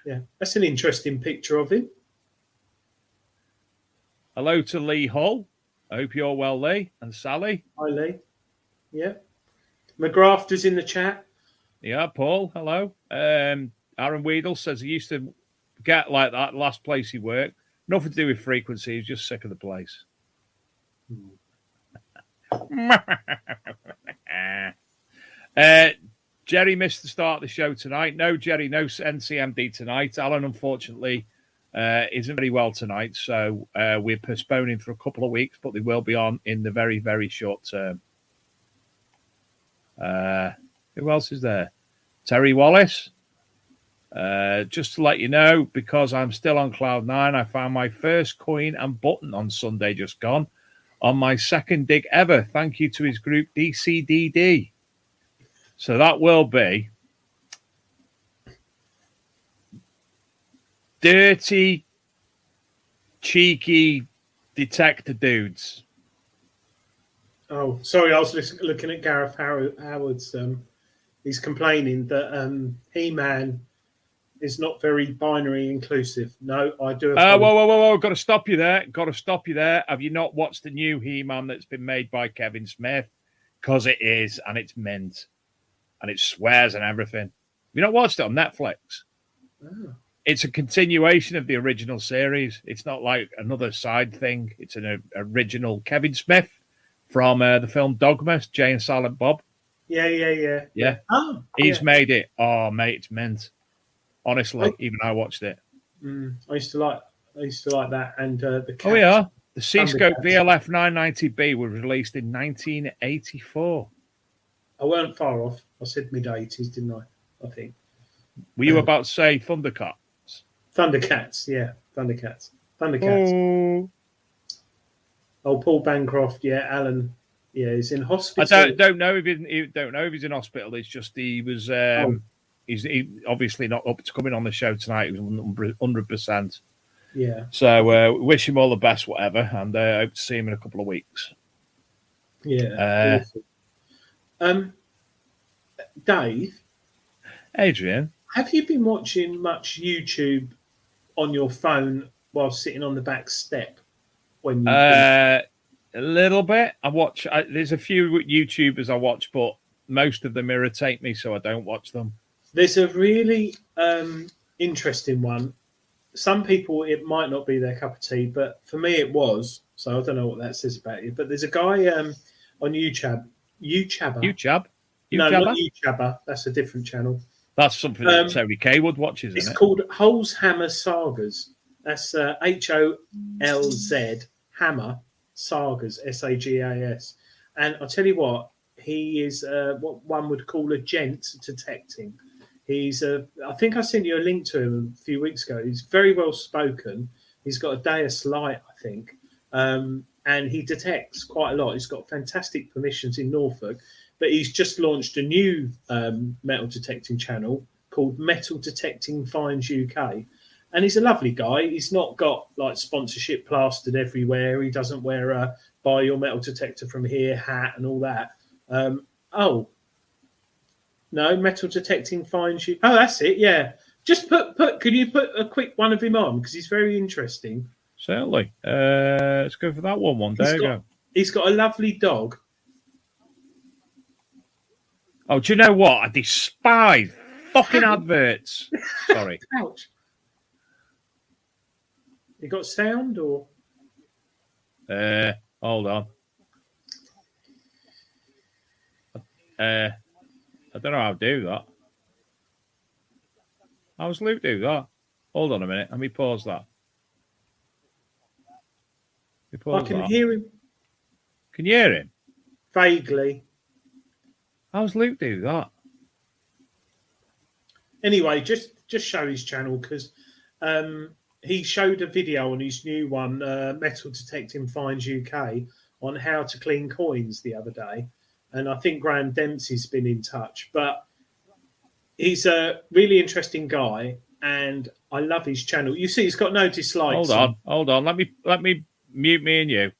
Yeah, that's an interesting picture of him. Hello to Lee Hull. I hope you're well, Lee, and Sally. Hi, Lee. Yeah. McGrath is in the chat. Yeah, Paul, hello. Aaron Weedle says he used to get like that last place he worked. Nothing to do with frequency. He's just sick of the place. Jerry missed the start of the show tonight. No, Jerry, no NCMD tonight. Alan, unfortunately, isn't very well tonight, so we're postponing for a couple of weeks, but they will be on in the very, very short term. Who else is there? Terry Wallace. Just to let you know, because I'm still on cloud nine, I found my first coin and button on Sunday just gone on my second dig ever. Thank you to his group DCDD. So that will be dirty, cheeky detector dudes. Oh, sorry, I was looking at Gareth Howard's. He's complaining that He-Man is not very binary inclusive. No, I do. Whoa. Got to stop you there. Have you not watched the new He-Man that's been made by Kevin Smith? Because it is, and it's mint. And it swears and everything. Have you not watched it on Netflix? Oh. It's a continuation of the original series. It's not like another side thing. It's an original Kevin Smith from the film Dogma, Jay and Silent Bob. Yeah. Oh, he's made it. Oh, mate, it's mint. Honestly, even I watched it. I used to like that, and the cats. Oh yeah, the C-Scope VLF 990B was released in 1984. I weren't far off. I said mid-80s, didn't I? I think. Were you about to say Thundercats? Thundercats, yeah, Thundercats. Oh, Paul Bancroft, yeah, Alan, yeah, he's in hospital. I don't know if he's in hospital. It's just he was. He's obviously not up to coming on the show tonight. He was 100%. Yeah. So wish him all the best, whatever, and hope to see him in a couple of weeks. Yeah. Dave. Adrian. Have you been watching much YouTube on your phone while sitting on the back step? When you a little bit. There's a few YouTubers I watch, but most of them irritate me, so I don't watch them. There's a really interesting one. Some people, it might not be their cup of tea, but for me it was. So I don't know what that says about you. But there's a guy on YouTube. YouTube? No, not YouTuber. That's a different channel. That's something that Tony K would watch, isn't it? It's called Hammer Sagas. That's HOLZ Hammer Sagas, SAGAS. And I'll tell you what, he is what one would call a gent detecting. He's I think I sent you a link to him a few weeks ago. He's very well spoken. He's got a Deus Light, I think, and he detects quite a lot. He's got fantastic permissions in Norfolk, but he's just launched a new metal detecting channel called Metal Detecting Finds UK, and he's a lovely guy. He's not got like sponsorship plastered everywhere. He doesn't wear a "buy your metal detector from here" hat and all that. No, Metal Detecting Finds you. Oh, that's it. Yeah, just put. Can you put a quick one of him on, because he's very interesting. Certainly. Let's go for that one. There you go. He's got a lovely dog. Oh, do you know what? I despise fucking adverts. Sorry. Ouch. You got sound or? Hold on. I don't know how to do that. How does Luke do that? Hold on a minute. Let me pause that. I can hear him. Can you hear him? Vaguely. How does Luke do that? Anyway, just show his channel, because he showed a video on his new one, Metal Detecting Finds UK, on how to clean coins the other day. And I think Graham Dempsey's been in touch. But he's a really interesting guy, and I love his channel. You see, he's got no dislikes. Hold on. Let me mute me and you.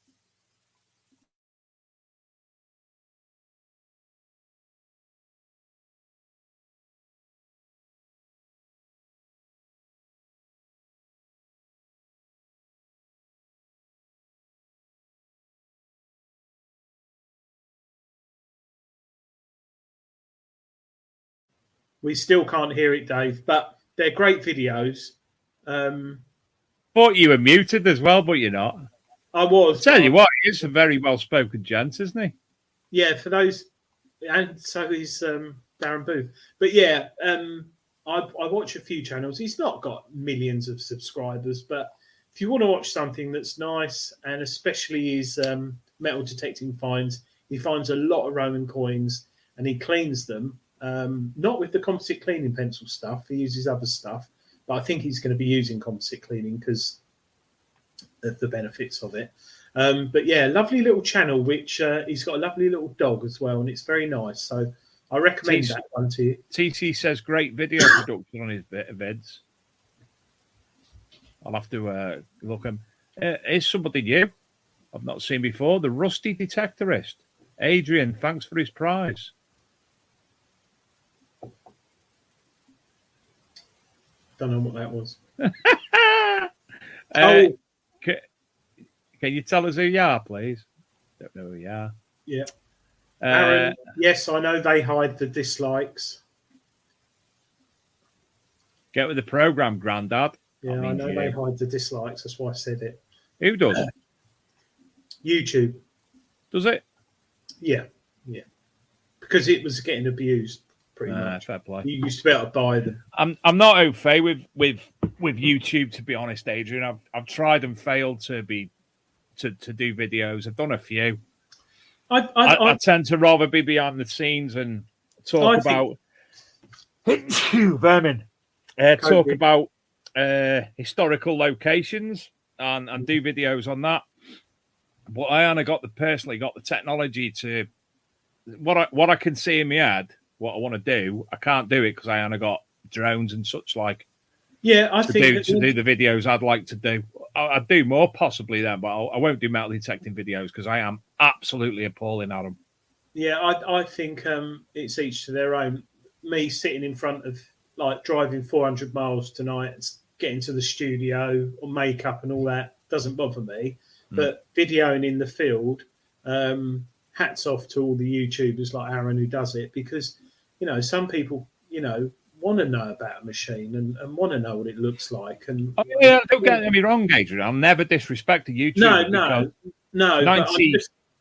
We still can't hear it, Dave, but they're great videos. Thought you were muted as well, but you're not. I was. I'll tell you what, he's a very well-spoken gent, isn't he? Yeah, for those, and so is Darren Booth. But yeah, I watch a few channels. He's not got millions of subscribers, but if you want to watch something that's nice, and especially his metal detecting finds, he finds a lot of Roman coins and he cleans them. Not with the composite cleaning pencil stuff. He uses other stuff, but I think he's going to be using composite cleaning because of the benefits of it. But yeah, lovely little channel, which he's got a lovely little dog as well, and it's very nice. So I recommend that one to you. TT says great video production on his vids. I'll have to look him. Here's somebody new I've not seen before. The Rusty Detectorist. Adrian, thanks for his prize. Don't know what that was. Can you tell us who you are, please? Don't know who you are. Yeah. Aaron, yes, I know they hide the dislikes. Get with the program, Grandad. Yeah, I know they hide the dislikes. That's why I said it. Who does? YouTube. Does it? Yeah. Because it was getting abused. Pretty much. Fair play. You used to be able to buy them. I'm not au fait with YouTube, to be honest, Adrian. I've tried and failed to do videos. I've done a few. I tend to rather be behind the scenes and talk about vermin. Talk about historical locations and do videos on that. But I only personally got the technology to what I can see in my head. What I want to do, I can't do it because I only got drones and such like. Yeah, I think to do the videos I'd like to do. I'd do more possibly then, but I won't do metal detecting videos because I am absolutely appalling at them. Yeah, I think it's each to their own. Me sitting in front of, like, driving 400 miles tonight, getting to the studio or makeup and all that doesn't bother me. But videoing in the field, hats off to all the YouTubers like Aaron who does it, because some people want to know about a machine and want to know what it looks like. And don't get me wrong, Adrian. I'll never disrespect a YouTuber. No.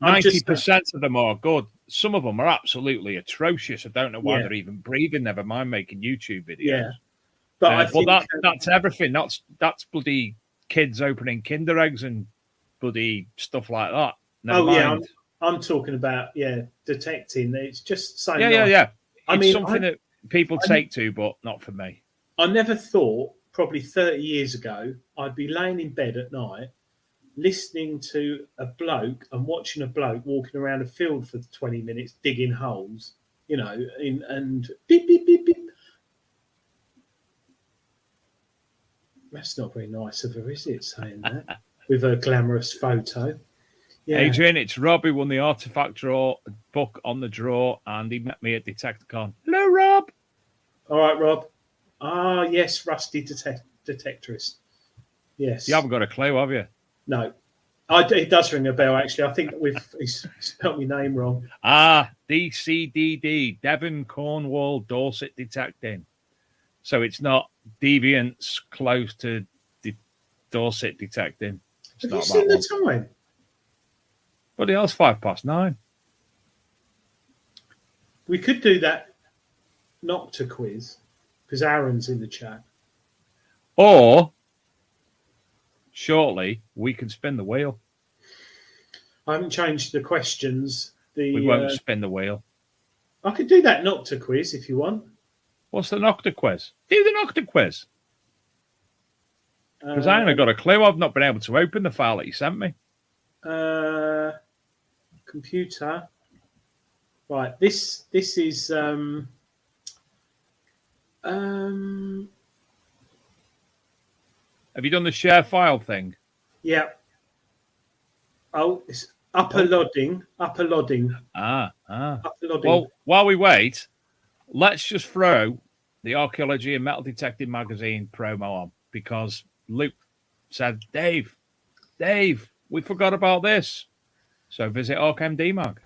90% of them are good. Some of them are absolutely atrocious. I don't know why they're even breathing. Never mind making YouTube videos. Yeah, but that's everything. That's bloody kids opening Kinder eggs and bloody stuff like that. Never mind. I'm talking about detecting. It's just so yeah. It's something that people take to, but not for me. I never thought, probably 30 years ago, I'd be laying in bed at night listening to a bloke and watching a bloke walking around a field for 20 minutes digging holes, and beep, beep, beep, beep. That's not very nice of her, is it, saying that? With a glamorous photo. Yeah. Adrian, it's Rob who won the Artifact draw book on the draw, and he met me at Detecticon. Hello, Rob. All right, Rob. Ah, yes, Rusty Detectorist. Yes. You haven't got a clue, have you? No. It does ring a bell, actually. I think he's spelled my name wrong. DCDD, Devon, Cornwall, Dorset Detecting. So it's not Deviants close to Dorset Detecting. Have you seen the time? Bloody hell's 9:05. We could do that Nocta quiz because Aaron's in the chat. Or shortly we can spin the wheel. I haven't changed the questions. We won't spin the wheel. I could do that Nocta quiz if you want. What's the Nocta quiz? Do the Nocta quiz. Because I haven't got a clue. I've not been able to open the file that you sent me. Computer. Right. This is Have you done the share file thing? Yeah. Oh, it's uploading. Uploading. Well, while we wait, let's just throw the Archaeology and Metal Detecting Magazine promo on, because Luke said, Dave, we forgot about this. So visit ArcMD Mag.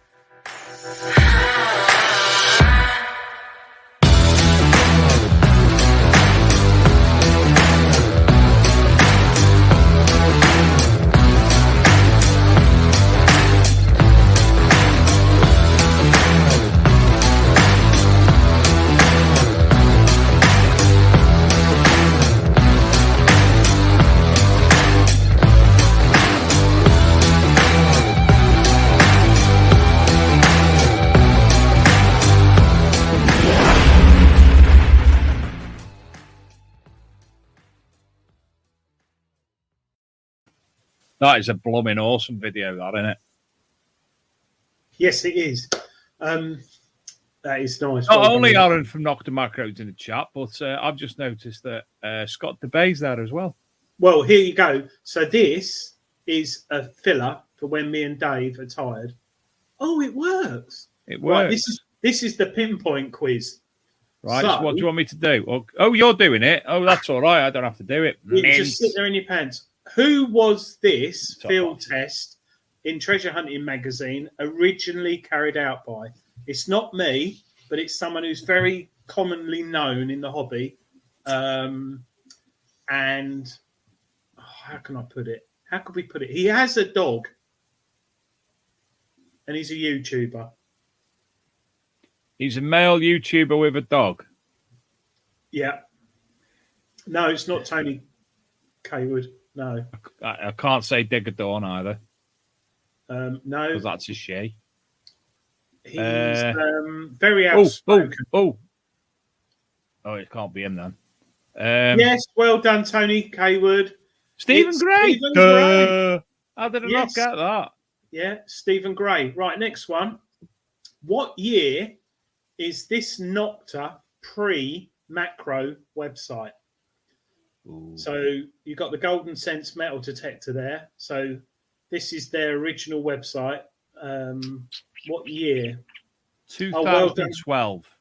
That is a blooming awesome video, that, isn't it? Yes, it is. That is nice. Not only Aaron from Nocta Macros in the chat, but I've just noticed that Scott DeBay's there as well. Well, here you go. So this is a filler for when me and Dave are tired. Oh, it works. It works. Right, this is the pinpoint quiz. Right, so what do you want me to do? Oh, you're doing it. Oh, that's all right. I don't have to do it. You just sit there in your pants. Who was this field test in Treasure Hunting magazine originally carried out by? It's not me, but it's someone who's very commonly known in the hobby. And how can I put it? How could we put it? He has a dog, and he's a YouTuber. He's a male YouTuber with a dog. Yeah. No, it's not Tony Kaywood. No. I can't say Digger Dawn either. No. Because that's a she. He's very outspoken. Oh, it can't be him then. Yes, well done, Tony Kaywood. Stephen Gray. How did I not get that? Yeah, Stephen Gray. Right, next one. What year is this Nocta pre-macro website? Ooh. So you've got the Golden Sense metal detector there. So this is their original website. What year? 2012.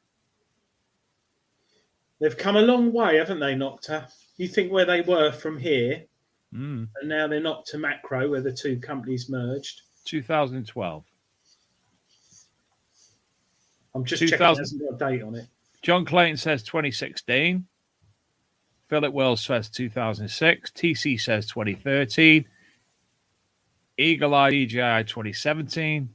They've come a long way, haven't they, Nocta? You think where they were from here, and now they're Nocta Macro, where the two companies merged. 2012. I'm just checking. It hasn't got a date on it. John Clayton says 2016. Philip Wells says 2006. TC says 2013. Eagle Eye DJI 2017.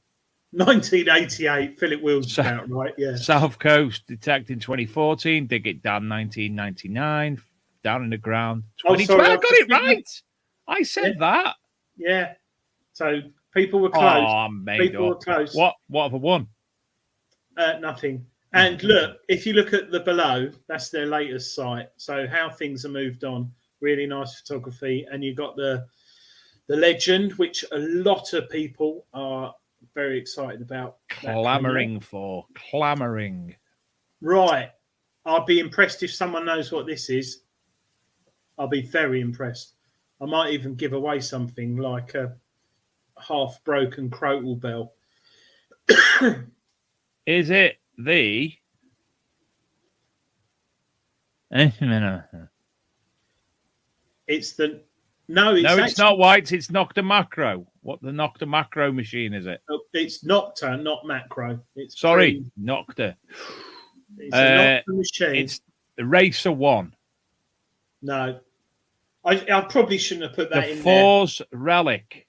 1988. Philip Wills about right. Yeah. South Coast Detecting 2014. Dig It Dan 1999. Down in the Ground 2012. I got it right. I said that. Yeah. So people were close. Oh, people were close. What have I won? Nothing. And look, if you look at the below, that's their latest site. So how things are moved on. Really nice photography. And you got the legend, which a lot of people are very excited about. Clamoring. Right. I'll be impressed if someone knows what this is. I'll be very impressed. I might even give away something like a half-broken crotal bell. Is it the... It's the... No, it's not White. It's Nocta Macro. What the Nocta Macro machine is it? It's Nocta, not Macro. Nocta. It's a Nocta machine. It's the Racer 1. No. I probably shouldn't have put that in there. The Force Relic.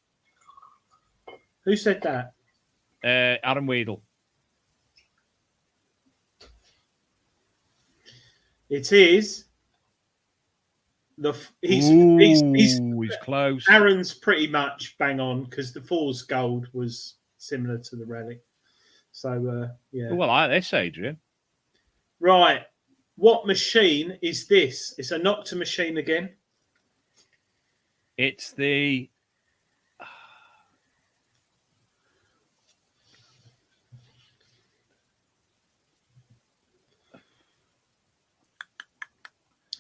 Who said that? Adam Weedle. It is. He's close. Aaron's pretty much bang on because the Force Gold was similar to the Relic. So, yeah. Well, I like this, Adrian. Right. What machine is this? It's a Nocta machine again. It's the...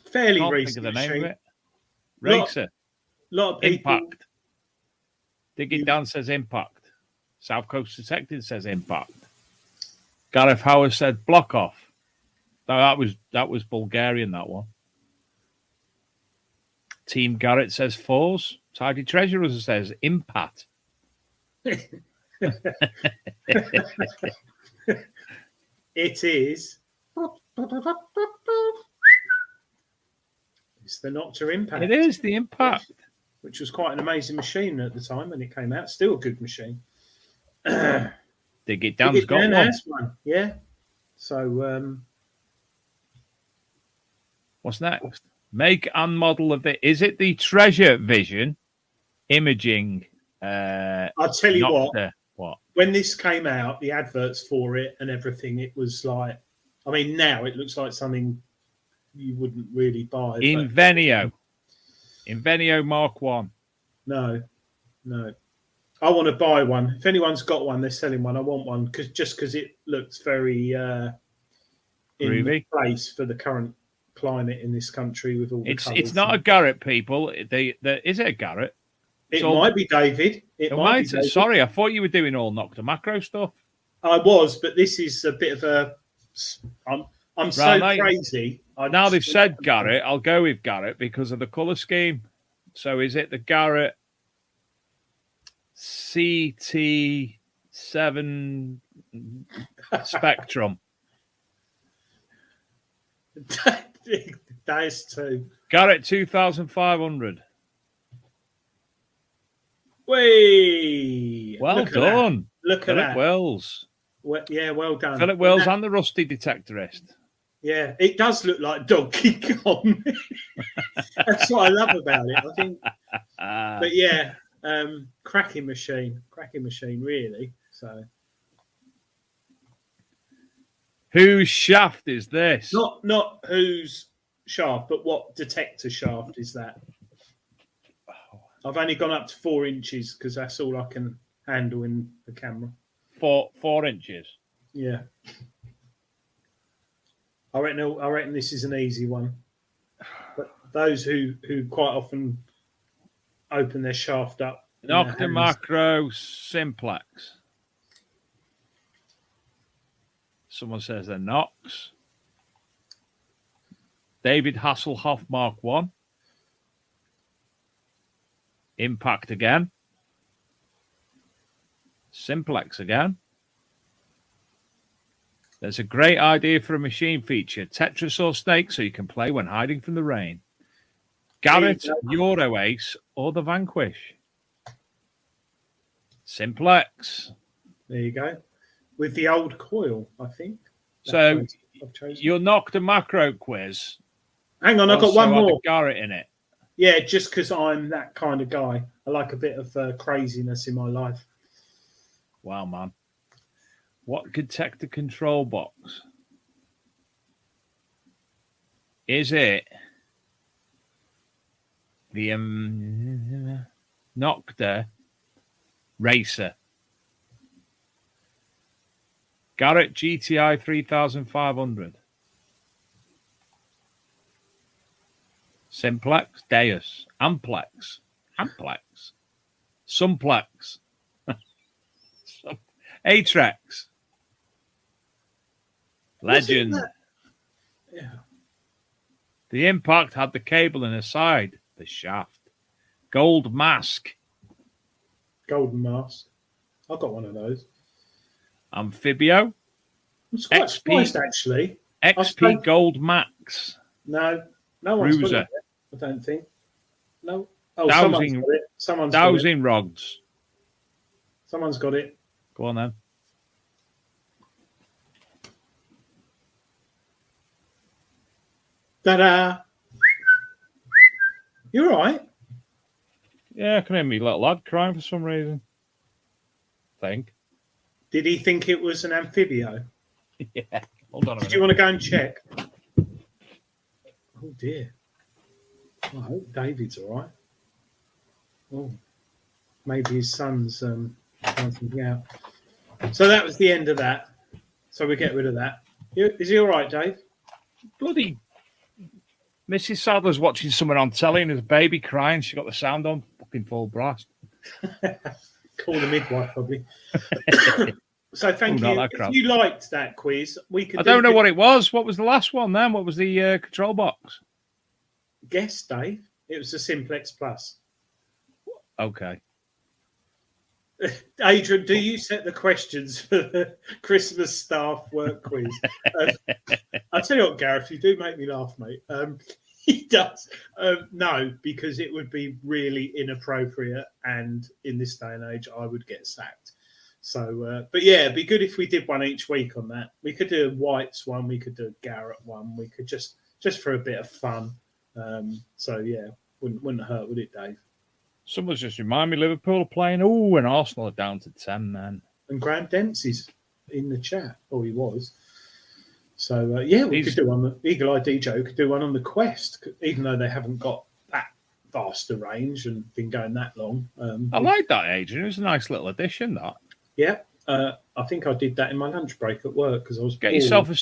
Fairly Can't recent think of the name machine. of it. Racer. Lot of people. Impact. Dig It Down says Impact. South Coast Detective says Impact. Gareth Howard said Block Off. No, that was Bulgarian, that one. Team Garrett says Fours. Tidy Treasurers says Impact. It is. It's the Nocta Impact. It is the Impact. Which was quite an amazing machine at the time when it came out. Still a good machine. Dig It Down's got one. Yeah. So, what's next? Make and model of it. Is it the Treasure Vision imaging? I'll tell you Nocta? what. When this came out, the adverts for it and everything, it was like, I mean, now it looks like something you wouldn't really buy. Invenio Mark 1. No. I want to buy one. If anyone's got one, they're selling one. I want one because it looks very in place for the current climate in this country with all the colours. It's not a Garrett, people. Is it a Garrett? It might be David. It might be David. Sorry, I thought you were doing all Nocta Macro stuff. I was, but this is a bit of a. I'm so crazy. Now they've said Garrett, I'll go with Garrett because of the colour scheme. So is it the Garrett CT7 Spectrum? That is too. Garrett 2500. Whee! Well done. Look at that. Philip Wells. Yeah, well done. Philip Wells and the Rusty Detectorist. Yeah, it does look like Donkey Kong. That's what I love about it. I think, but yeah, cracking machine, really. So, whose shaft is this? Not whose shaft, but what detector shaft is that? I've only gone up to 4 inches because that's all I can handle in the camera. 4 inches. Yeah. I reckon this is an easy one. But those who quite often open their shaft up. Nocta Macro Simplex. Someone says they're Knox. David Hasselhoff Mark 1. Impact again. Simplex again. There's a great idea for a machine feature: Tetris or Snake, so you can play when hiding from the rain. Garrett, Euro Ace, or the Vanquish. Simplex. There you go. With the old coil, I think. So you knocked a macro quiz. Hang on, I've got one more. Garrett in it. Yeah, just because I'm that kind of guy. I like a bit of craziness in my life. Wow, man. What could detect the control box? Is it the Nocta Racer? Garrett GTI 3500. Simplex, Deus, Amplex, Sumplex, Atrex, Legend. Yeah. The Impact had the cable in the side, the shaft. Gold Mask. Golden Mask. I've got one of those. Amphibio. I'm quite surprised, actually. XP Gold Max. No one's got it. I don't think. No. Oh, Dowsing, someone's got it. Dowsing rods. Someone's got it. Go on then. Ta-da! You all right? Yeah, I can hear me little lad crying for some reason. I think. Did he think it was an amphibio? Yeah. Hold on a minute. Did you want to go and check? Oh, dear. I hope David's all right. Oh, maybe his son's trying something out. So that was the end of that. So we get rid of that. Is he all right, Dave? Bloody Mrs. Sadler's watching someone on telly and there's a baby crying. She got the sound on fucking full blast. Call the midwife, probably. So thank you. If you liked that quiz, we could. I don't know what it was. What was the last one then? What was the control box? Guess, Dave. It was the Simplex Plus. Okay. Adrian, do you set the questions for the Christmas staff work quiz? I'll tell you what, Gareth, you do make me laugh, mate. He does. No, because it would be really inappropriate, and in this day and age, I would get sacked. So, but yeah, it'd be good if we did one each week on that. We could do a White's one, we could do a Garrett one, we could just for a bit of fun. So yeah, wouldn't hurt, would it, Dave? Someone's just reminded me Liverpool are playing. Oh, and Arsenal are down to 10, man. And Grant Dempsey's in the chat. Oh, he was. So yeah, we could do one. The Eagle Eye DJ could do one on the Quest, even though they haven't got that vast a range and been going that long. I like that, Adrian. It was a nice little addition, that. Yeah, I think I did that in my lunch break at work because I was get bored. Yourself a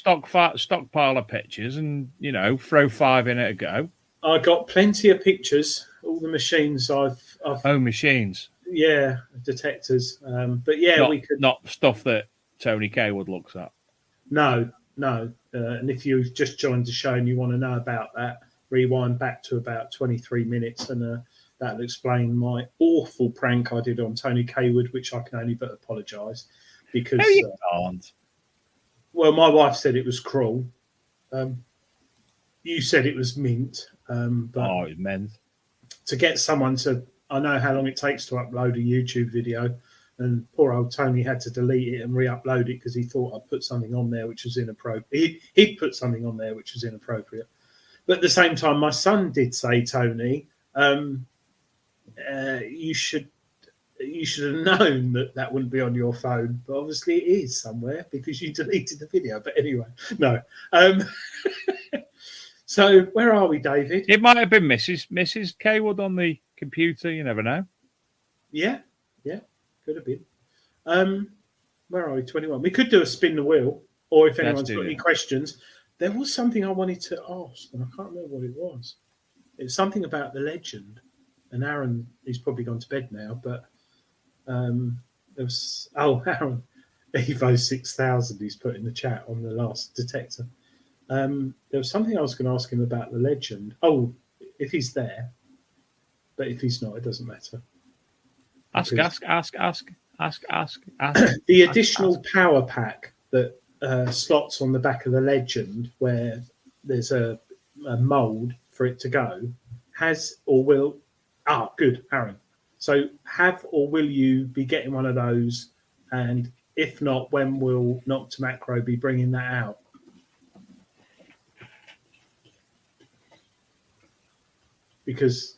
stockpile of pictures and throw 5 in at a go. I got plenty of pictures. All the machines I've machines. Yeah, detectors. But yeah, we could not stuff that Tony Kaywood looks at. No. And if you just joined the show and you want to know about that, rewind back to about 23 minutes and that'll explain my awful prank I did on Tony Kaywood, which I can only but apologise because. No, you can't. Well, my wife said it was cruel. You said it was mint. But it's mint. To get someone to, I know how long it takes to upload a YouTube video, and poor old Tony had to delete it and re-upload it because he thought I'd put something on there which was inappropriate. He'd put something on there which was inappropriate. But at the same time, my son did say, Tony, you should have known that wouldn't be on your phone. But obviously it is somewhere because you deleted the video. But anyway, no. So where are we, David? It might have been Mrs. Kaywood on the computer. You never know. Yeah, could have been. Where are we? 21. We could do a spin the wheel, or if anyone's got any questions. There was something I wanted to ask, and I can't remember what it was. It's something about the legend. And Aaron, he's probably gone to bed now, but there was Aaron, Evo 6000. He's put in the chat on the last detector. There was something I was going to ask him about the legend. Oh, if he's there. But if he's not, it doesn't matter. Ask. The additional power pack that slots on the back of the Legend where there's a mould for it to go, has or will. Ah, good, Aaron. So have or will you be getting one of those? And if not, when will Knock to Macro be bringing that out? Because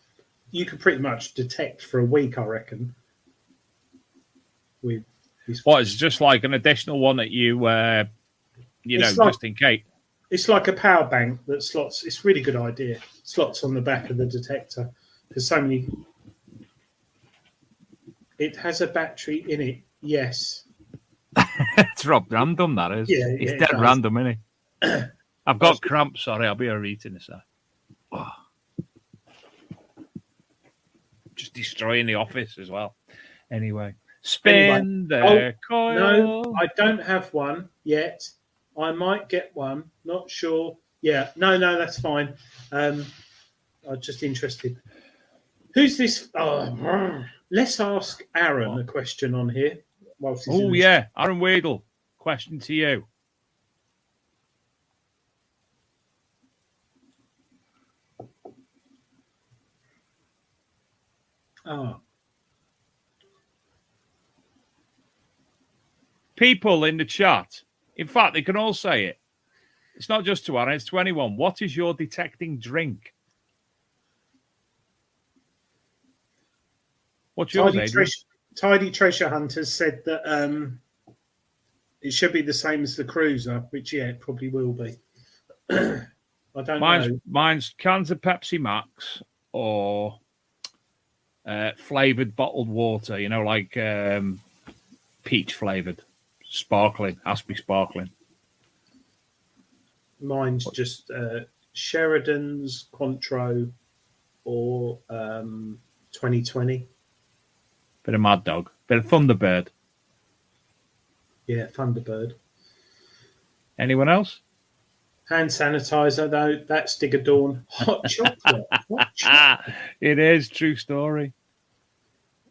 you could pretty much detect for a week, I reckon. With these, What is it, just like an additional one that you know, just in case? It's like a power bank that slots. It's a really good idea. Slots on the back of the detector because so many. It has a battery in it. Yes. It's random, that is. Yeah, it's it dead does. random, isn't it? I've got cramps. Sorry, I'll be a read in a sec. Oh. Just destroying the office as well. Anyway, spin the coil. No, I don't have one yet. I might get one. Not sure. Yeah, no, that's fine. I'm just interested. Who's this? Oh, let's ask Aaron a question on here. Oh, yeah. Aaron Weedle, question to you. Oh. People in the chat, in fact, they can all say it. It's not just to Aaron, it's to anyone. What is your detecting drink? What's yours, Adrian? Tidy Treasure Hunters said that it should be the same as the Cruiser, which, yeah, it probably will be. I don't know. Mine's cans of Pepsi Max or flavoured bottled water, you know, like peach flavoured. Sparkling. Has to be sparkling. Mine's just Sheridan's Cointreau or 2020. Bit of Mad Dog. Bit of Thunderbird. Yeah, Thunderbird. Anyone else? Hand sanitizer, though. That's Digger Dawn. Hot chocolate. Hot chocolate. It is. True story.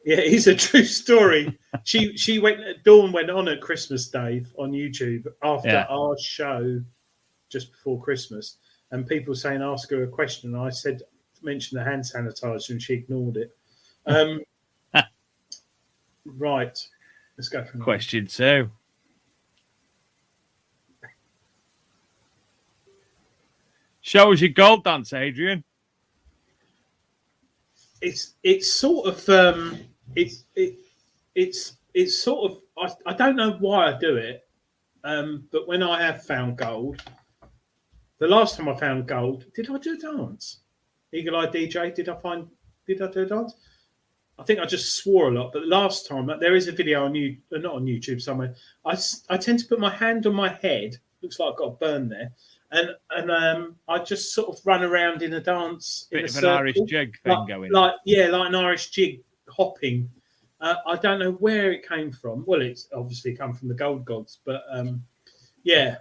Yeah, it's a true story. Dawn went on at Christmas Day on YouTube after our show just before Christmas, and people saying ask her a question. I said mention the hand sanitizer, and she ignored it. Right, let's go for question 2. Show us your gold dance, Adrian. It's sort of it's sort of I don't know why I do it, but when I have found gold, the last time I found gold, did I do a dance? Eagle Eye DJ, did I do a dance? I think I just swore a lot, but last time there is a video on not on YouTube somewhere. I tend to put my hand on my head. Looks like I've got a burn there. And I just sort of run around in a dance. Bit of an Irish jig thing going on. Like an Irish jig hopping. I don't know where it came from. Well, it's obviously come from the Gold Gods, but I did.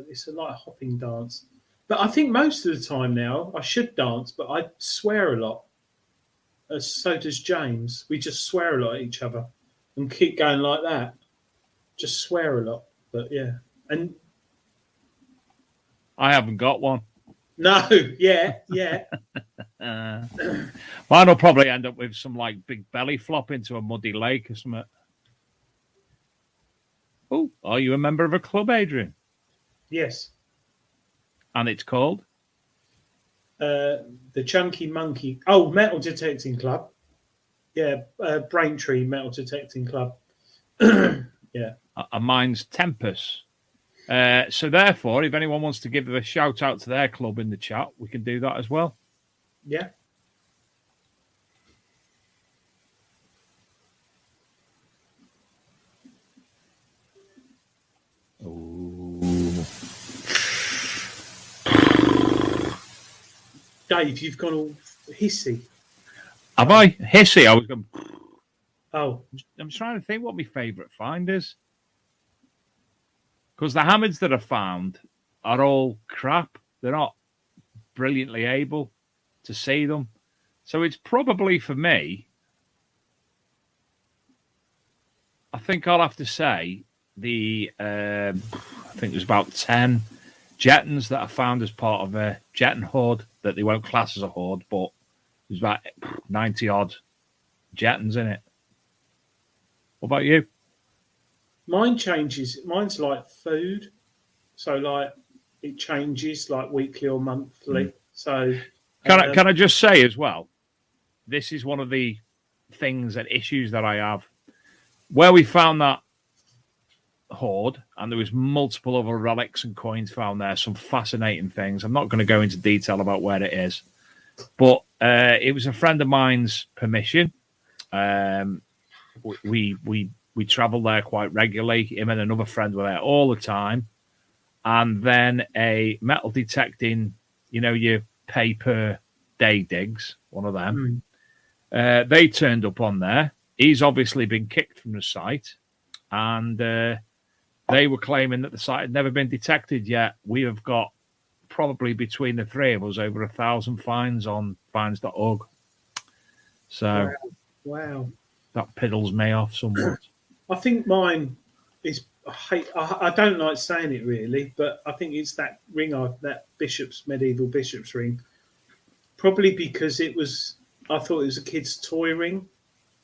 It's like a hopping dance. But I think most of the time now I should dance, but I swear a lot. So does James. We just swear a lot at each other and keep going like that. Just swear a lot. But yeah. And I haven't got one. No, yeah. Mine will probably end up with some like big belly flop into a muddy lake or something. Oh, are you a member of a club, Adrian? Yes. And it's called? The Chunky Monkey. Oh, Metal Detecting Club. Yeah, Braintree Metal Detecting Club. Yeah. And mine's Tempest. So therefore, if anyone wants to give a shout out to their club in the chat, we can do that as well. Yeah. Ooh. Dave, you've gone all hissy. Have I? Hissy? I was going. Oh. I'm trying to think what my favourite find is. Because the Hammonds that I found are all crap. They're not brilliantly able to see them. So it's probably for me, I think I'll have to say I think there's about 10 Jettons that I found as part of a Jetton hoard that they won't class as a hoard, but there's about 90 odd Jettons in it. What about you? Mine changes. Mine's like food, so like it changes like weekly or monthly. So can I just say as well, this is one of the things and issues that I have where we found that hoard, and there was multiple other relics and coins found there, some fascinating things. I'm not going to go into detail about where it is, but it was a friend of mine's permission. We travel there quite regularly. Him and another friend were there all the time, and then a metal detecting, your paper day digs, one of them. They turned up on there. He's obviously been kicked from the site, and they were claiming that the site had never been detected yet. We have got probably between the three of us over 1,000 fines on fines.org. So, wow, that piddles me off somewhat. I think mine is. I don't like saying it really, but I think it's that ring, that medieval bishop's ring. Probably because I thought it was a kid's toy ring.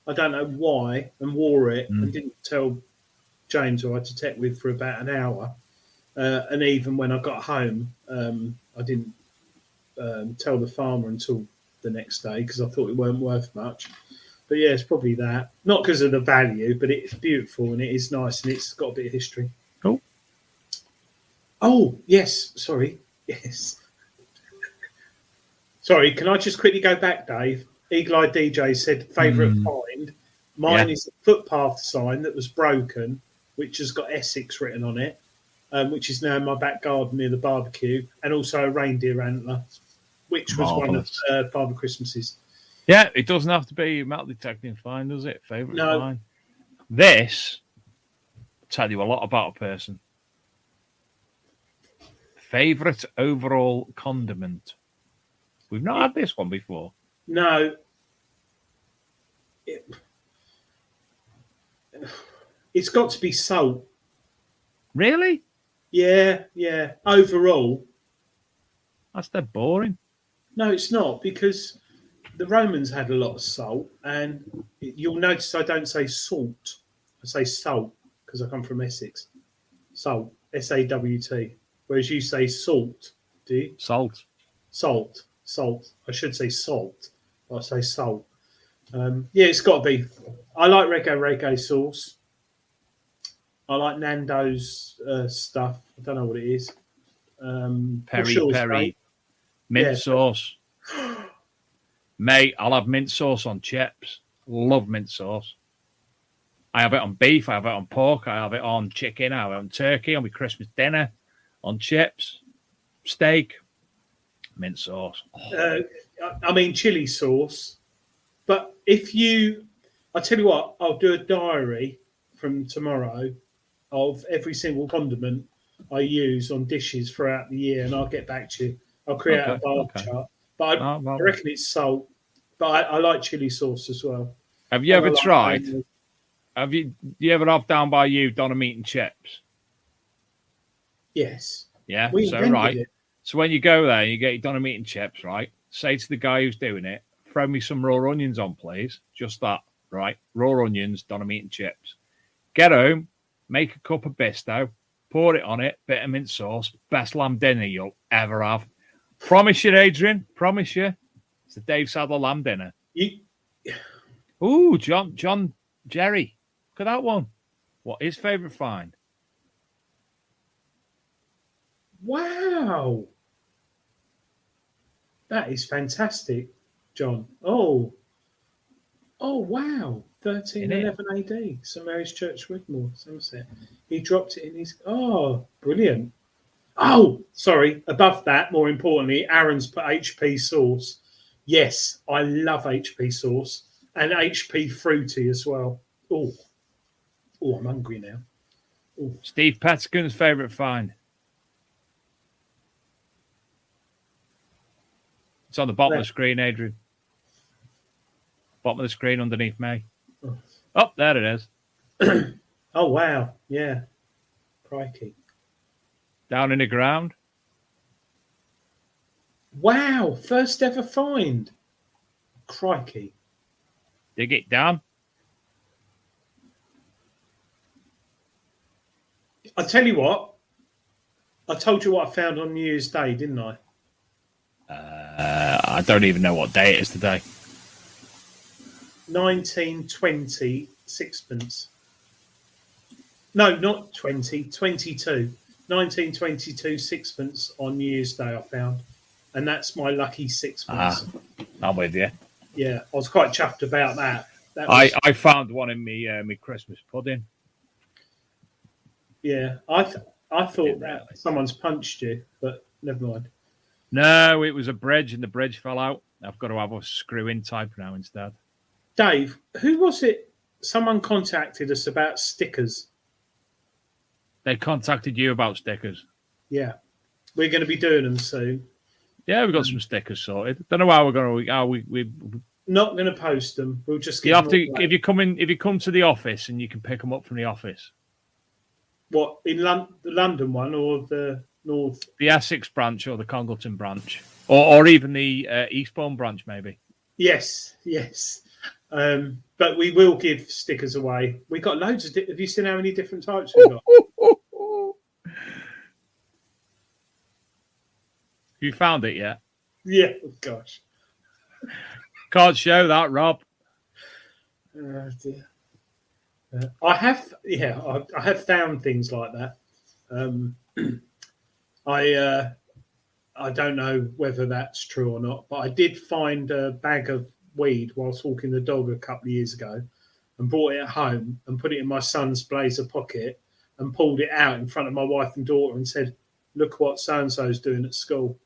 I don't know why, and wore it and didn't tell James, who I had to tech with for about an hour. And even when I got home, I didn't tell the farmer until the next day because I thought it weren't worth much. But yeah, it's probably that. Not because of the value, but it's beautiful and it is nice and it's got a bit of history. Cool. Oh, yes. Sorry. Yes. Sorry, can I just quickly go back, Dave? Eagle Eye DJ said favourite find. Mine is a footpath sign that was broken, which has got Essex written on it, which is now in my back garden near the barbecue, and also a reindeer antler, which was one of Father Christmas's. Yeah, it doesn't have to be metal detecting find, does it? Favourite find. This will tell you a lot about a person. Favourite overall condiment. We've not had this one before. No. It's got to be salt. Really? Yeah. Overall. That's dead boring. No, it's not, because the Romans had a lot of salt, and you'll notice I don't say salt. I say salt, because I come from Essex. Salt. S-A-W-T. Whereas you say salt, do you? Salt. I should say salt, but I say salt. Yeah, it's got to be. I like reggae sauce. I like Nando's stuff. I don't know what it is. Peri mint sauce. Mate, I'll have mint sauce on chips. Love mint sauce. I have it on beef. I have it on pork. I have it on chicken. I have it on turkey. On my Christmas dinner. On chips. Steak. Mint sauce. I mean, chili sauce. But I tell you what, I'll do a diary from tomorrow of every single condiment I use on dishes throughout the year, and I'll get back to you. I'll create a bar chart. But I reckon it's salt. But I like chili sauce as well. Have you ever tried? Do you ever have down by you Donna meat and chips? Yes. Yeah. So when you go there, you get your Donna meat and chips, right? Say to the guy who's doing it, throw me some raw onions on, please. Just that, right? Raw onions, Donna meat and chips. Get home, make a cup of bisto, pour it on it, bit of mint sauce, best lamb dinner you'll ever have. Promise you, Adrian. Promise you. It's the Dave Sadler lamb dinner. Ooh, John Jerry. Look at that one. What his favourite find? Wow. That is fantastic, John. Oh, wow. 1311 AD. St Mary's Church, Wigmore, Somerset. He dropped it in his... Oh, brilliant. Oh, sorry. Above that, more importantly, Aaron's put HP sauce. Yes, I love HP sauce. And HP fruity as well. Oh, I'm hungry now. Ooh. Steve Pettigan's favourite find. It's on the bottom of the screen, Adrian. Bottom of the screen underneath me. Oh, there it is. Oh, wow. Yeah. Crikey. Down in the ground. Wow, first ever find. Crikey. Dig it down. I tell you what, I told you what I found on New Year's Day, didn't I? I don't even know what day it is today. 1920 sixpence. No, not 20, 22. 1922 sixpence on New Year's Day I found. And that's my lucky sixpence. I'm with you. Yeah, I was quite chuffed about that. I found one in me Christmas pudding. Yeah, I thought that someone's punched you, but never mind. No, it was a bridge and the bridge fell out. I've got to have a screw-in type now instead. Dave, who was it? Someone contacted us about stickers. They contacted you about stickers? Yeah. We're going to be doing them soon. Yeah, we've got some stickers sorted. Don't know how we're going to... we not going to post them. We'll just... You have to... If you come to the office and you can pick them up from the office. What, in the London one or the North? The Essex branch or the Congleton branch. Or even the Eastbourne branch, maybe. Yes. But we will give stickers away. We got loads of... Have you seen how many different types we've got? You found it yet? Yeah, oh gosh. Can't show that, Rob. Oh dear. I have found things like that. I don't know whether that's true or not, but I did find a bag of weed whilst walking the dog a couple of years ago and brought it home and put it in my son's blazer pocket and pulled it out in front of my wife and daughter and said, look what so-and-so's doing at school.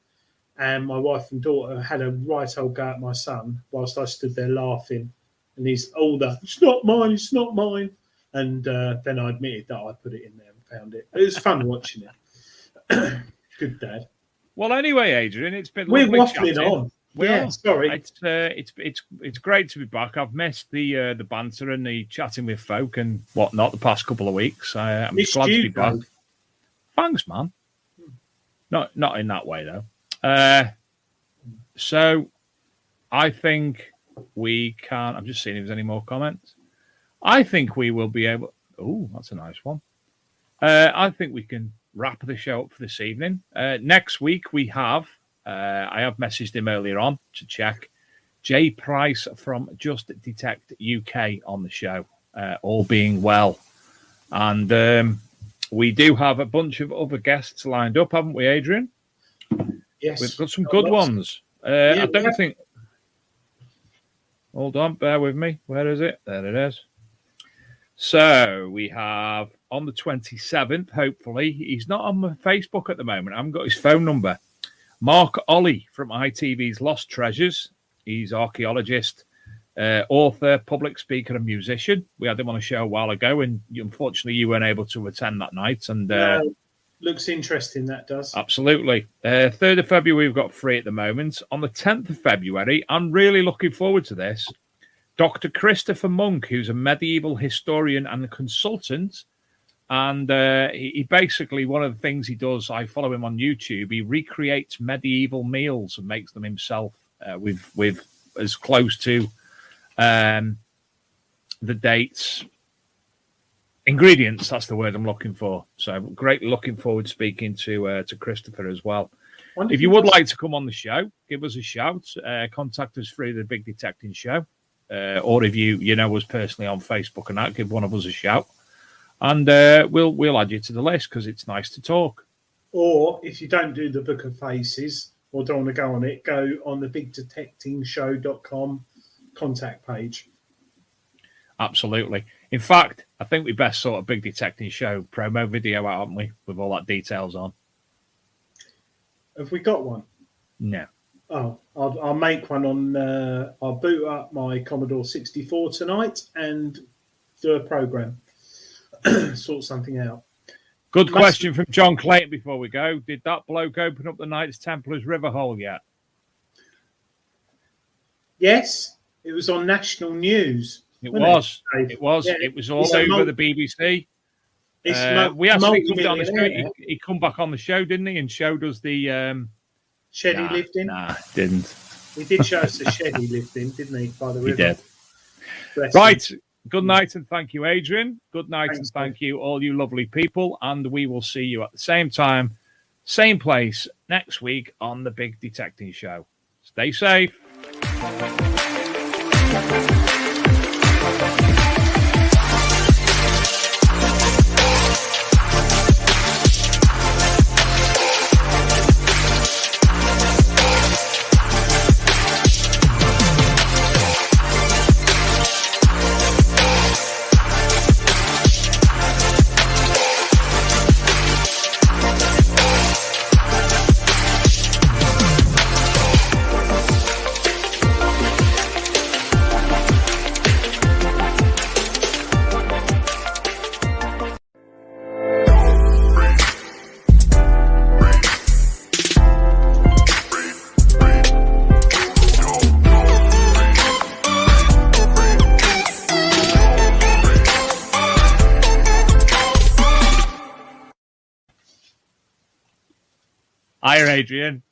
And my wife and daughter had a right old go at my son whilst I stood there laughing. And he's older. It's not mine. And then I admitted that I put it in there and found it. It was fun watching it. Good dad. Well, anyway, Adrian, it's been we're lovely waffling chatting. on. Yeah, sorry. It's great to be back. I've missed the banter and the chatting with folk and whatnot the past couple of weeks. I'm glad to be back. Thanks, man. Not in that way though. So I think we can. I'm just seeing if there's any more comments. I think we will be able. Oh, that's a nice one. I think we can wrap the show up for this evening. Next week we have. I have messaged him earlier on to check. Jay Price from Just Detect UK on the show. All being well, and we do have a bunch of other guests lined up, haven't we, Adrian? Yes, we've got some good ones. I don't think. Hold on, bear with me. Where is it? There it is. So we have on the 27th, hopefully. He's not on my Facebook at the moment. I haven't got his phone number. Mark Ollie from ITV's Lost Treasures. He's archaeologist, author, public speaker, and musician. We had him on a show a while ago, and unfortunately you weren't able to attend that night. And looks interesting, that does. Absolutely. 3rd of February, we've got free at the moment. On the 10th of February, I'm really looking forward to this. Dr. Christopher Monk, who's a medieval historian and a consultant. And he basically, one of the things he does, I follow him on YouTube, he recreates medieval meals and makes them himself with as close to the dates. Ingredients, that's the word I'm looking for. So I'm greatly looking forward to speaking to Christopher as well. If you would like to come on the show, give us a shout. Contact us through the Big Detecting Show. Or if you know us personally on Facebook and that, give one of us a shout. And we'll add you to the list because it's nice to talk. Or if you don't do the Book of Faces or don't want to go on it, go on the bigdetectingshow.com contact page. Absolutely. In fact, I think we best sort of Big Detecting Show promo video out, haven't we? With all that details on. Have we got one? No. Oh, I'll make one on. I'll boot up my Commodore 64 tonight and do a program. Sort something out. Good question from John Clayton before we go. Did that bloke open up the Knights Templars River hole yet? Yes, it was on national news. It was. Yeah. It was all over the BBC. We asked him to come on the show. multi-millionaire. He come back on the show, didn't he? And showed us the Shed he lived in. Nah, didn't. He did show us the shed he lived in, didn't he? By the river. He did. Bless Right. him. Good night and thank you, Adrian. Good night Thanks, and thank you, all you lovely people. And we will see you at the same time, same place next week on the Big Detecting Show. Stay safe. Hi, Adrian.